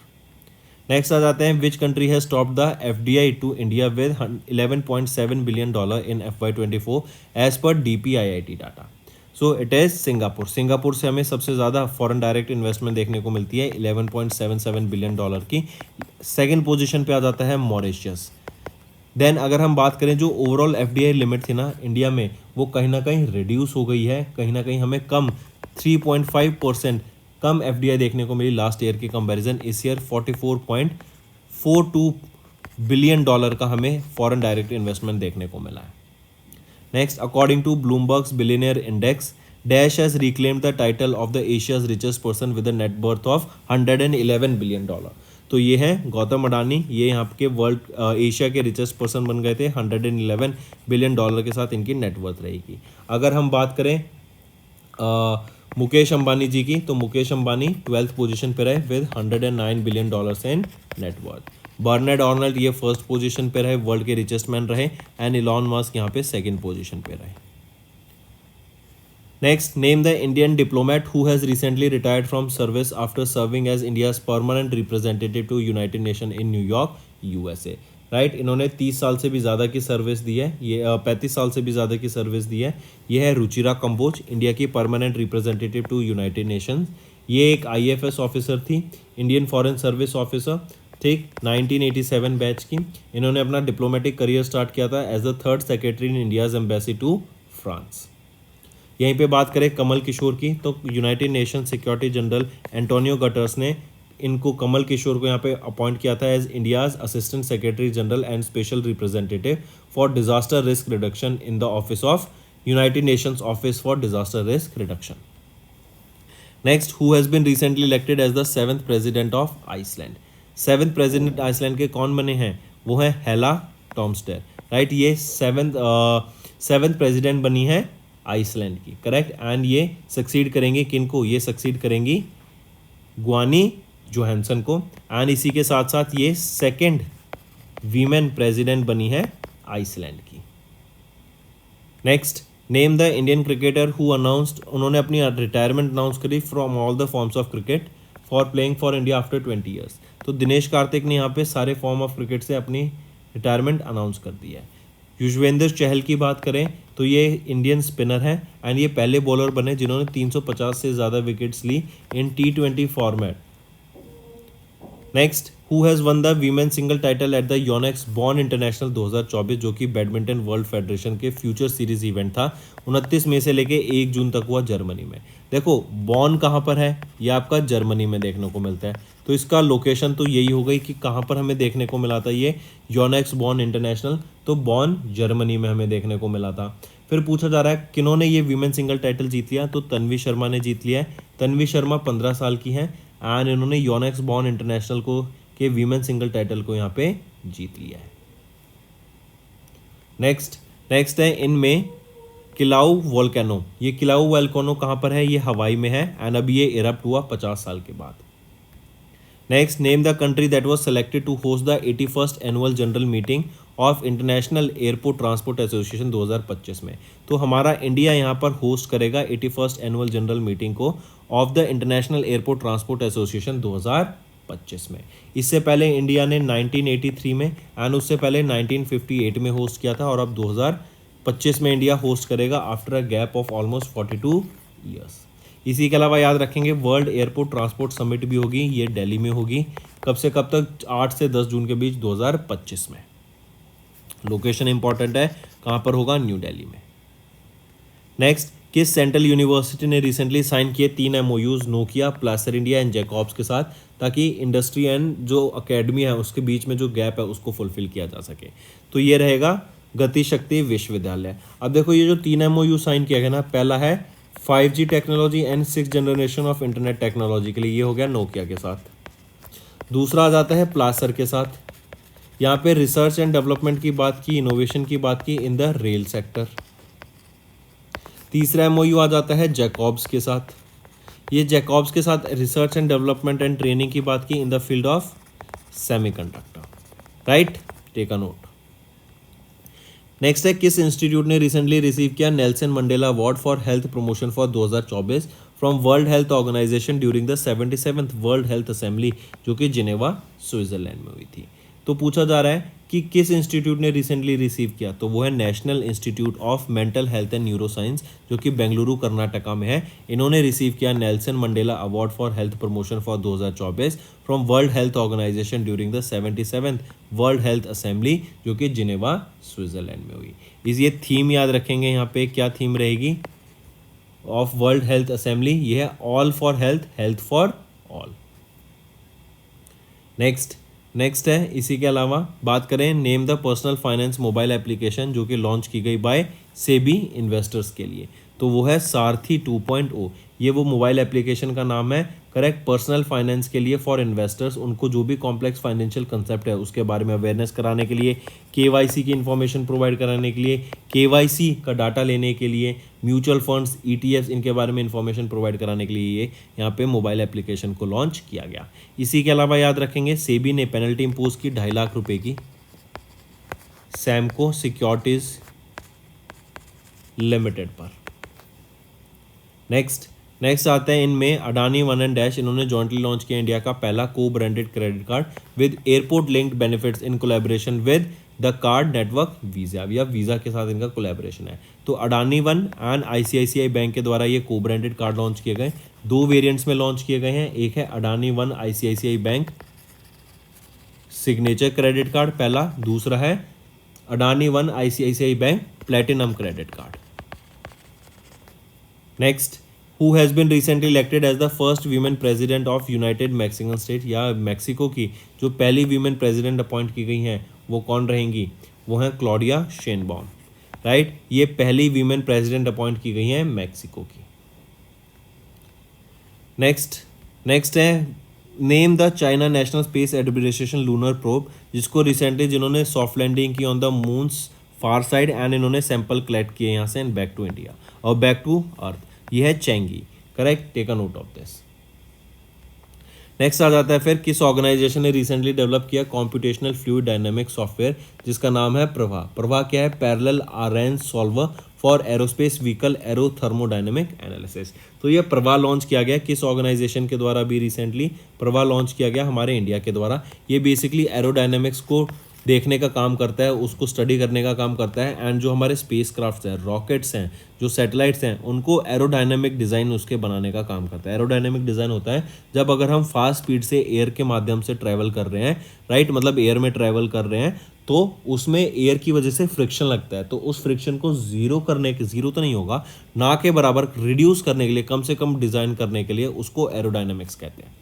Next आ जाते हैं which country has top the FDI to India with $11.7 billion in FY24 as per DPIIT data. So it is Singapore से हमें सबसे ज़्यादा foreign direct investment देखने को मिलती है 11.77 बिलियन डॉलर की। सेकंड पोजीशन पे आ जाता है मॉरिशस। देन अगर हम बात करें जो ओवरऑल FDI लिमिट थी ना इंडिया में, वो कहीं ना कहीं रिड्यूस हो गई है, कहीं ना कहीं हमें कम 3.5% कम FDI देखने को मिली लास्ट ईयर की कंपैरिजन। इस ईयर 44.42 बिलियन डॉलर का हमें फॉरेन डायरेक्ट इन्वेस्टमेंट देखने को मिला है। Next according to Bloomberg's billionaire index, dash has reclaimed the title of the Asia's richest person with a net worth of $111 billion. तो ये है गौतम अडानी, ये यहाँ के वर्ल्ड एशिया के रिचेस्ट पर्सन बन गए थे, $111 बिलियन के साथ इनकी नेटवर्थ रहेगी। अगर हम बात करें मुकेश अंबानी जी की, तो मुकेश अंबानी 12th पोजीशन पे रहे with $109 billion in net worth. Bernard Arnault ये फर्स्ट पोजीशन पे रहे, वर्ल्ड के रिचेस्ट मैन रहे। एंड इलॉन मस्क यहाँ पे सेकंड पोजीशन पे रहे। Next name the Indian diplomat who has recently retired from service after serving as India's permanent representative to United Nation in New York USA। Right, इन्होंने 30 साल से भी ज़्यादा की सर्विस दी है, ये 35 साल से भी ज़्यादा की सर्विस दी है। ये है रुचिरा कंबोज, इंडिया की permanent representative to United Nations. ये एक IFS ऑफिसर थी, इंडियन फॉरेन सर्विस ऑफिसर, ठीक, 1987 बैच की। इन्होंने अपना डिप्लोमेटिक करियर स्टार्ट किया था as the 3rd secretary in India's embassy to France. यहीं पे बात करें कमल किशोर की, तो United Nation security general Antonio Guterres ने इनको कमल किशोर को यहाँ पे अपॉइंट किया था as India's assistant secretary general and special representative for disaster risk reduction in the office of United Nations office for disaster risk reduction. Next, who has been recently elected as the 7th president of Iceland. 7th president Iceland के कौन बने हैं, वो है हेला टॉमस्टेर। Right, ये 7th president बनी है Iceland की, करेक्ट। एंड ये सक्सीड करेंगे किनको, ये सक्सीड करेंगी ग्वानी जोहानसन को। एंड इसी के साथ साथ ये 2nd वीमेन प्रेसिडेंट बनी है आइसलैंड की। Next, name the Indian cricketer who announced, उन्होंने अपनी रिटायरमेंट अनाउंस करी from all the forms of cricket for playing for India after 20 years. तो दिनेश कार्तिक ने यहाँ पे सारे फॉर्म ऑफ क्रिकेट से अपनी रिटायरमेंट अनाउंस कर दी है। युजवेंद्र चहल की बात करें तो ये इंडियन स्पिनर है एंड ये पहले बॉलर बने जिन्होंने 350 से ज़्यादा विकेट्स ली in T20 format. Next, who has won the women single title at the Yonex Born international 2024, जो कि बैडमिंटन वर्ल्ड फेडरेशन के फ्यूचर सीरीज इवेंट था। 29 मई से लेके 1 जून तक हुआ जर्मनी में। देखो बॉर्न कहाँ पर है, ये आपका जर्मनी में देखने को मिलता है, तो इसका लोकेशन तो यही हो गई कि कहाँ पर हमें देखने को मिला था ये योनेक्स बॉर्न इंटरनेशनल, तो बॉर्न जर्मनी में हमें देखने को मिला था। फिर पूछा जा रहा है किन्होंने ये वीमेन सिंगल टाइटल जीत लिया, तो तन्वी शर्मा ने जीत लिया है। तन्वी शर्मा 15 साल की हैं एंड इन्होंने योनेक्स बॉर्न इंटरनेशनल को के वीमेन सिंगल टाइटल को यहाँ पे जीत लिया है। नेक्स्ट है इनमें किलाउ वोल्केनो। ये किलाउ वोल्केनो कहाँ पर है, ये हवाई में है एंड अभी ये इरप्ट हुआ 50 साल के बाद। Next, name the country that was selected to host the 81st annual general meeting of international airport transport association 2025 में। तो हमारा इंडिया यहाँ पर होस्ट करेगा 81st एनुअल जनरल मीटिंग को of the international airport transport association 2025 में। इससे पहले इंडिया ने 1983 में एंड उससे पहले 1958 में होस्ट किया था और अब 2025 में इंडिया होस्ट करेगा after a gap of almost 42 years. इसी के अलावा याद रखेंगे वर्ल्ड एयरपोर्ट ट्रांसपोर्ट समिट भी होगी, ये दिल्ली में होगी। कब से कब तक? 8 से 10 जून के बीच 2025 में। लोकेशन इंपॉर्टेंट है, कहाँ पर होगा? न्यू दिल्ली में। नेक्स्ट, किस सेंट्रल यूनिवर्सिटी ने रिसेंटली साइन किए 3 MOUs नोकिया, प्लासर इंडिया एंड जैकॉब्स के साथ, ताकि इंडस्ट्री एंड जो अकेडमी है उसके बीच में जो गैप है उसको फुलफिल किया जा सके? तो ये रहेगा गति शक्ति विश्वविद्यालय। अब देखो ये जो 3 MOU साइन किया गया ना, पहला है 5G technology and 6th generation of internet technology के लिए, ये हो गया नोकिया के साथ। दूसरा आ जाता है प्लासर के साथ, यहाँ पे रिसर्च एंड डेवलपमेंट की बात की, इनोवेशन की बात की इन द रेल सेक्टर। तीसरा MOU आ जाता है जैकॉब्स के साथ, ये जैकॉब्स के साथ research and development and training की बात की in the field of semiconductor. Right, take a note. Next है, किस इंस्टीट्यूट ने रिसेंटली रिसीव किया Nelson Mandela award for health promotion for 2024 from world health organisation during the 77th world health assembly, जो कि Geneva Switzerland में हुई थी। तो पूछा जा रहा है कि किस इंस्टीट्यूट ने रिसेंटली रिसीव किया, तो वो है national institute of mental health and neuro science, जो कि बेंगलुरु कर्नाटका में है। इन्होंने रिसीव किया Nelson Mandela award for health promotion for 2024 from world health organisation during the 77th world health assembly, जो कि जिनेवा स्विट्जरलैंड में हुई। इस ये थीम याद रखेंगे, यहाँ पे क्या थीम रहेगी ऑफ वर्ल्ड हेल्थ असेंबली? ये है all for health, health for all. Next है, इसी के अलावा बात करें name the personal finance mobile application जो कि लॉन्च की गई बाय सेबी इन्वेस्टर्स के लिए, तो वो है सारथी 2.0। ये वो मोबाइल एप्लीकेशन का नाम है, करेक्ट, पर्सनल फाइनेंस के लिए फॉर इन्वेस्टर्स, उनको जो भी कॉम्प्लेक्स फाइनेंशियल कंसेप्ट है उसके बारे में अवेयरनेस कराने के लिए, केवाईसी की इन्फॉर्मेशन प्रोवाइड कराने के लिए, केवाईसी का डाटा लेने के लिए, म्यूचुअल फंड्स, ईटीएफ्स, इनके बारे में इन्फॉर्मेशन प्रोवाइड कराने के लिए ये यहाँ पे मोबाइल एप्लीकेशन को लॉन्च किया गया। इसी के अलावा याद रखेंगे सेबी ने पेनल्टी इम्पोज की 2.5 लाख रुपए की सैमको सिक्योरिटीज लिमिटेड पर। नेक्स्ट आते हैं इनमें अडानी वन एंड डैश, इन्होंने जॉइंटली लॉन्च किया इंडिया का पहला को branded credit card with airport linked benefits in collaboration with the card network visa, या वीजा के साथ इनका कोलैबोरेशन है। तो Adani one and ICICI bank के द्वारा ये को ब्रांडेड कार्ड लॉन्च किए गए, 2 वेरिएंट्स में लॉन्च किए गए हैं। एक है Adani one ICICI bank signature credit card पहला, दूसरा है Adani one ICICI bank platinum credit card. Next, who has been recently elected as the first women president of united Mexican state, या मैक्सिको की जो पहली वीमेन प्रेसिडेंट अपॉइंट की गई हैं वो कौन रहेंगी? वो हैं क्लॉडिया शेनबॉम। राइट, ये पहली वीमेन प्रेसिडेंट अपॉइंट की गई हैं मैक्सिको की। नेक्स्ट है name the China national space administration lunar probe, जिसको रिसेंटली जिन्होंने सॉफ्ट लैंडिंग की on the moon's far side and इन्होंने सैंपल कलेक्ट किए यहाँ से एंड बैक टू इंडिया और बैक टू अर्थ, ये है Chang'e. Correct, take a note of this. Next आ जाता है फिर किस ऑर्गेनाइजेशन ने रिसेंटली डेवलप किया कॉम्प्यूटेशनल फ्लूइड डायनामिक सॉफ्टवेयर, जिसका नाम है प्रभा। प्रभा क्या है? Parallel arrange solver for aerospace vehicle arrow thermodynamic analysis. तो ये प्रभा लॉन्च किया गया किस ऑर्गेनाइजेशन के द्वारा? भी रिसेंटली प्रभा लॉन्च किया गया हमारे इंडिया के द्वारा। ये बेसिकली एरोडायनेमिक्स को देखने का काम करता है, उसको स्टडी करने का काम करता है, एंड जो हमारे स्पेस क्राफ्ट्स हैं, रॉकेट्स हैं, जो सैटेलाइट्स हैं, उनको एरोडायनेमिक डिज़ाइन उसके बनाने का काम करता है। एरोडायनेमिक डिज़ाइन होता है जब अगर हम फास्ट स्पीड से एयर के माध्यम से ट्रैवल कर रहे हैं, राइट, मतलब एयर में ट्रैवल कर रहे हैं, तो उसमें एयर की वजह से फ्रिक्शन लगता है, तो उस फ्रिक्शन को जीरो करने के, जीरो तो नहीं होगा, ना के बराबर रिड्यूस करने के लिए, कम से कम डिज़ाइन करने के लिए उसको एरोडायनेमिक्स कहते हैं।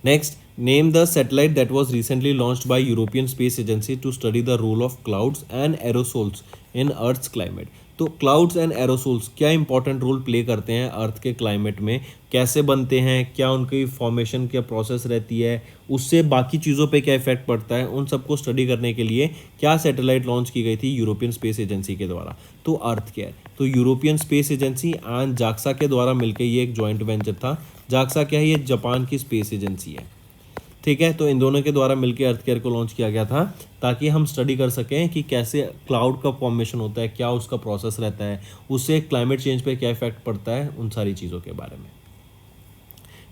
Next, name the satellite that was recently launched by European space agency to study the role of clouds and aerosols in earth's climate. तो क्लाउड्स एंड एरोसोल्स क्या इंपॉर्टेंट रोल प्ले करते हैं अर्थ के क्लाइमेट में, कैसे बनते हैं, क्या उनकी फॉर्मेशन क्या प्रोसेस रहती है, उससे बाकी चीज़ों पे क्या इफेक्ट पड़ता है, उन सबको स्टडी करने के लिए क्या सैटेलाइट लॉन्च की गई थी यूरोपियन स्पेस एजेंसी के द्वारा? तो अर्थ केयर। तो European space agency and JAXA के द्वारा मिलकर ये एक जॉइंट वेंचर था। जाक्सा क्या है? ये जापान की स्पेस एजेंसी है, ठीक है। तो इन दोनों के द्वारा मिलकर अर्थ केयर को लॉन्च किया गया था ताकि हम स्टडी कर सकें कि कैसे क्लाउड का फॉर्मेशन होता है, क्या उसका प्रोसेस रहता है, उससे क्लाइमेट चेंज पे क्या इफेक्ट पड़ता है, उन सारी चीज़ों के बारे में।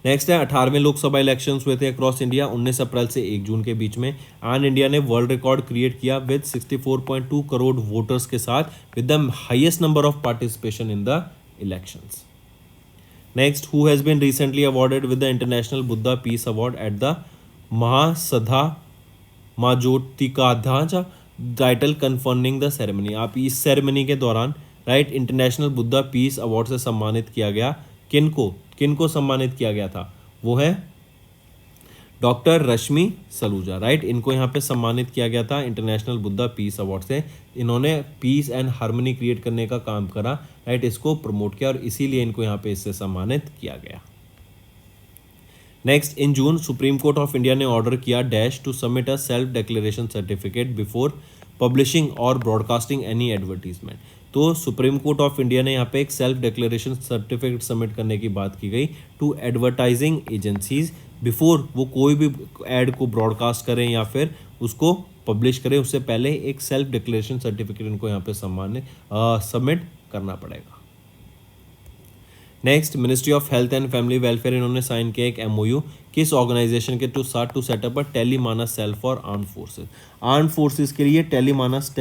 नेक्स्ट है 18वें लोकसभा इलेक्शंस हुए थे अक्रॉस इंडिया 19 अप्रैल से 1 जून के बीच में, एंड इंडिया ने वर्ल्ड रिकॉर्ड क्रिएट किया विद 64.2 करोड़ वोटर्स के साथ, with the highest number of participation in the elections. Next, who has been recently awarded with the international Buddha peace award at the महासधा माजोटिकाध्याज टाइटल कन्फर्मिंग द सेरेमनी। आप इस ceremony के दौरान right international Buddha peace award से सम्मानित किया गया। किनको सम्मानित किया गया था? वो है डॉक्टर रश्मि सलूजा, राइट। इनको यहाँ पे सम्मानित किया गया था इंटरनेशनल बुद्धा पीस अवार्ड से। इन्होंने पीस एंड हार्मनी क्रिएट करने का काम करा, राइट, इसको प्रमोट किया और इसीलिए इनको यहाँ पे इससे सम्मानित किया गया। Next, in June supreme court of India ने ऑर्डर किया dash to submit a self declaration certificate before publishing और ब्रॉडकास्टिंग एनी एडवर्टीजमेंट। तो सुप्रीम कोर्ट ऑफ इंडिया ने यहाँ पे एक सेल्फ डिक्लेरेशन सर्टिफिकेट सबमिट करने की बात की गई टू एडवर्टाइजिंग एजेंसीज बिफोर वो कोई भी एड को ब्रॉडकास्ट करें या फिर उसको पब्लिश करें, उससे पहले एक सेल्फ डिक्लेरेशन सर्टिफिकेट इनको यहाँ पे सबमिट करना पड़ेगा। Next, ministry of health and family welfare इन्होंने साइन किया एक एमओयू किस ऑर्गेनाइजेशन के to set up a Telemanas cell for arm forces. Arm forces के लिए टेलीमानस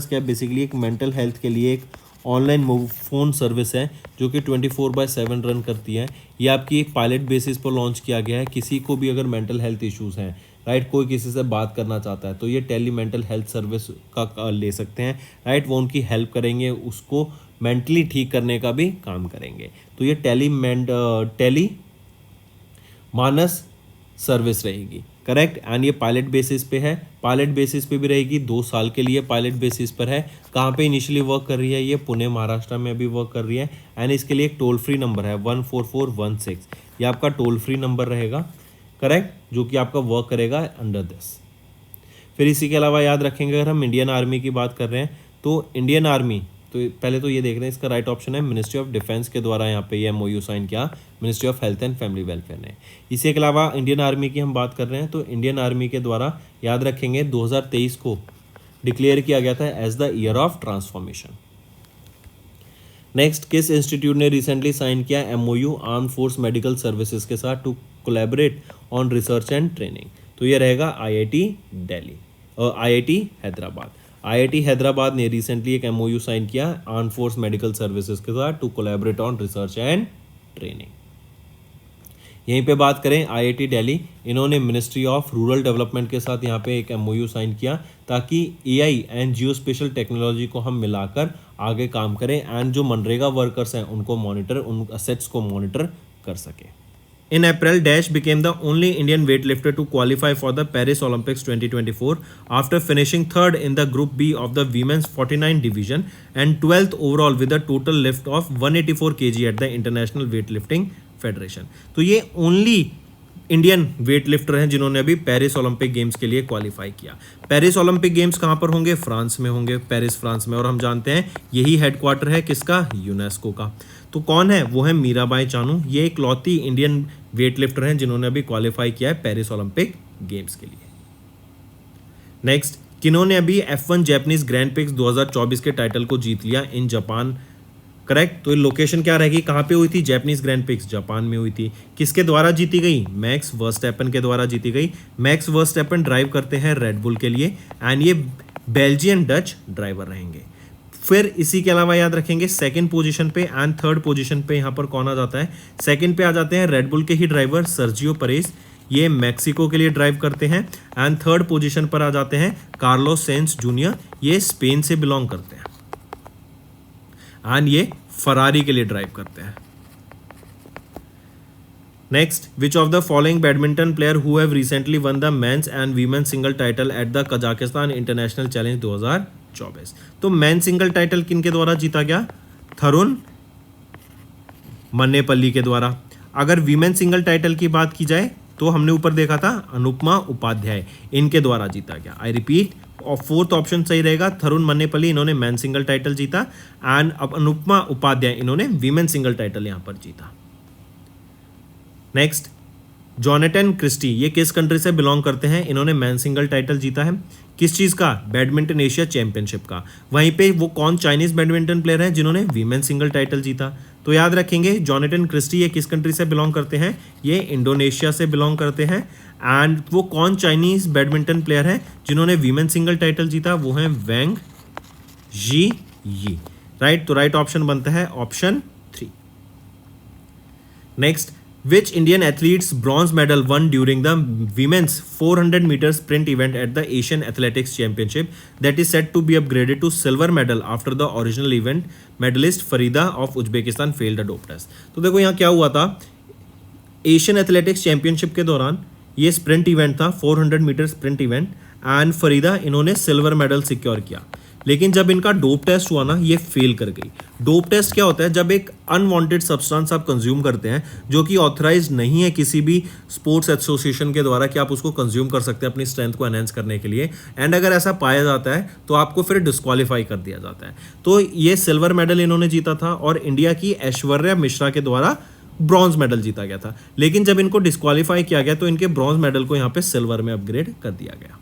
क्या बेसिकली एक मेंटल हेल्थ के लिए एक ऑनलाइन फ़ोन सर्विस है जो कि 24/7 रन करती है। ये आपकी एक पायलट बेसिस पर लॉन्च किया गया है। किसी को भी अगर मेंटल हेल्थ इश्यूज़ हैं, राइट, कोई किसी से बात करना चाहता है तो ये टेली मेंटल हेल्थ सर्विस का ले सकते हैं, राइट। वो उनकी हेल्प करेंगे, उसको मेंटली ठीक करने का भी काम करेंगे। तो ये टेली मानस सर्विस रहेगी, करेक्ट। एंड ये पायलट बेसिस पे है, पायलट बेसिस पे भी रहेगी, 2 साल के लिए पायलट बेसिस पर है। कहाँ पे इनिशियली वर्क कर रही है? ये पुणे महाराष्ट्र में अभी वर्क कर रही है। एंड इसके लिए एक टोल फ्री नंबर है 14416, ये आपका टोल फ्री नंबर रहेगा, करेक्ट, जो कि आपका वर्क करेगा अंडर दिस। फिर इसी के अलावा याद रखेंगे अगर हम इंडियन आर्मी की बात कर रहे हैं तो इंडियन आर्मी, तो पहले तो ये देख रहे हैं इसका राइट ऑप्शन है मिनिस्ट्री ऑफ डिफेंस के द्वारा यहाँ पे ये एमओयू साइन किया ministry of health and family welfare ने। इसी के अलावा इंडियन आर्मी की हम बात कर रहे हैं तो इंडियन आर्मी के द्वारा याद रखेंगे 2023 को डिक्लेयर किया गया था as the year of transformation. Next, किस इंस्टीट्यूट ने रिसेंटली साइन किया MOU arm force medical services के साथ to collaborate on research and training? तो ये रहेगा आईआईटी दिल्ली और आईआईटी हैदराबाद। आईआईटी हैदराबाद ने रिसेंटली एक एमओयू साइन किया आर्म फोर्स मेडिकल सर्विसेज के साथ to collaborate on research and training. यहीं पे बात करें आईआईटी दिल्ली, इन्होंने मिनिस्ट्री ऑफ रूरल डेवलपमेंट के साथ यहाँ पे एक एमओयू साइन किया ताकि AI and Jio special technology को हम मिलाकर आगे काम करें एंड जो मनरेगा वर्कर्स हैं उनको उन असेट्स को मॉनिटर कर सके। In April, Dash became the only Indian weightlifter to qualify for the Paris Olympics 2024 after finishing third in the Group B of the women's 49 division and 12th overall with a total lift of 184 kg at the International Weightlifting Federation. तो ये only Indian weight lifter हैं जिन्होंने अभी Paris Olympic games के लिए qualify किया। Paris Olympic games कहाँ पर होंगे? फ्रांस में होंगे, पेरिस फ्रांस में। और हम जानते हैं यही हेडक्वार्टर है किसका? यूनेस्को का। तो कौन है? वो है मीराबाई चानू। ये इकलौती इंडियन वेट लिफ्टर हैं जिन्होंने अभी क्वालिफाई किया है पेरिस ओलंपिक गेम्स के लिए। नेक्स्ट, किन्होंने अभी F1 जैपनीज ग्रैंड प्रिक्स 2024 के टाइटल को जीत लिया इन जापान? करेक्ट। तो लोकेशन क्या रहेगी? कहाँ पे हुई थी? जैपनीज ग्रैंड प्रिक्स जापान में हुई थी। किसके द्वारा जीती गई? मैक्स वर्स्टैपन के द्वारा जीती गई। मैक्स वर्स्टैपन ड्राइव करते हैं रेड बुल के लिए एंड ये बेल्जियन डच ड्राइवर रहेंगे। फिर इसी के अलावा याद रखेंगे सेकंड पोजीशन पे एंड थर्ड पोजीशन पे यहाँ पर कौन आ जाता है? सेकंड पे आ जाते हैं रेड बुल के ही ड्राइवर सर्जियो परेस, ये मैक्सिको के लिए ड्राइव करते हैं। एंड थर्ड पोजीशन पर आ जाते हैं कार्लोस सेंस जूनियर, ये स्पेन से बिलोंग करते हैं एंड ये फरारी के लिए ड्राइव करते हैं। Next, which of the following badminton player who have recently won the men's and women single title at the Kazakhstan international challenge 2024? तो मेन सिंगल टाइटल किनके द्वारा जीता गया? थरुण मन्नेपल्ली के द्वारा। अगर वीमेन सिंगल टाइटल की बात की जाए तो हमने ऊपर देखा था अनुपमा उपाध्याय, इनके द्वारा जीता गया। आई रिपीट, और फोर्थ ऑप्शन सही रहेगा। थरुण मन्नेपल्ली इन्होंने मैन सिंगल टाइटल जीता एंड अब अनुपमा उपाध्याय इन्होंने वीमेन सिंगल टाइटल यहां पर जीता। नेक्स्ट, जॉनेटन क्रिस्टी, ये किस कंट्री से बिलोंग करते हैं? इन्होंने मैन सिंगल टाइटल जीता है किस चीज़ का? बैडमिंटन एशिया चैंपियनशिप का। वहीं पे वो कौन चाइनीज बैडमिंटन प्लेयर हैं जिन्होंने वीमेन सिंगल टाइटल जीता? तो याद रखेंगे जॉनेटन क्रिस्टी ये किस कंट्री से बिलोंग करते हैं? ये इंडोनेशिया से बिलोंग करते हैं। एंड वो कौन चाइनीज बैडमिंटन प्लेयर हैं जिन्होंने वीमेन सिंगल टाइटल जीता? वो हैं वैंग जी, राइट। तो राइट ऑप्शन बनता है option 3। Next, which Indian athletes bronze medal won during the women's 400 meter sprint event at the Asian Athletics Championship that is set to be upgraded to silver medal after the original event medalist Farida of Uzbekistan failed a dope test. तो देखो यहाँ क्या हुआ था, Asian athletics championship के दौरान ये sprint event था, 400 metre sprint event, and Farida इन्होंने सिल्वर मेडल सिक्योर किया, लेकिन जब इनका डोप टेस्ट हुआ ना, ये फेल कर गई। डोप टेस्ट क्या होता है, जब एक अनवांटेड सब्सटेंस आप कंज्यूम करते हैं जो कि ऑथराइज नहीं है किसी भी स्पोर्ट्स एसोसिएशन के द्वारा कि आप उसको कंज्यूम कर सकते हैं अपनी स्ट्रेंथ को एनहेंस करने के लिए, एंड अगर ऐसा पाया जाता है तो आपको फिर डिस्क्वालीफाई कर दिया जाता है। तो ये सिल्वर मेडल इन्होंने जीता था और इंडिया की ऐश्वर्या मिश्रा के द्वारा ब्रॉन्ज मेडल जीता गया था, लेकिन जब इनको डिस्क्वालीफाई किया गया तो इनके ब्रॉन्ज मेडल को यहाँ पे सिल्वर में अपग्रेड कर दिया गया।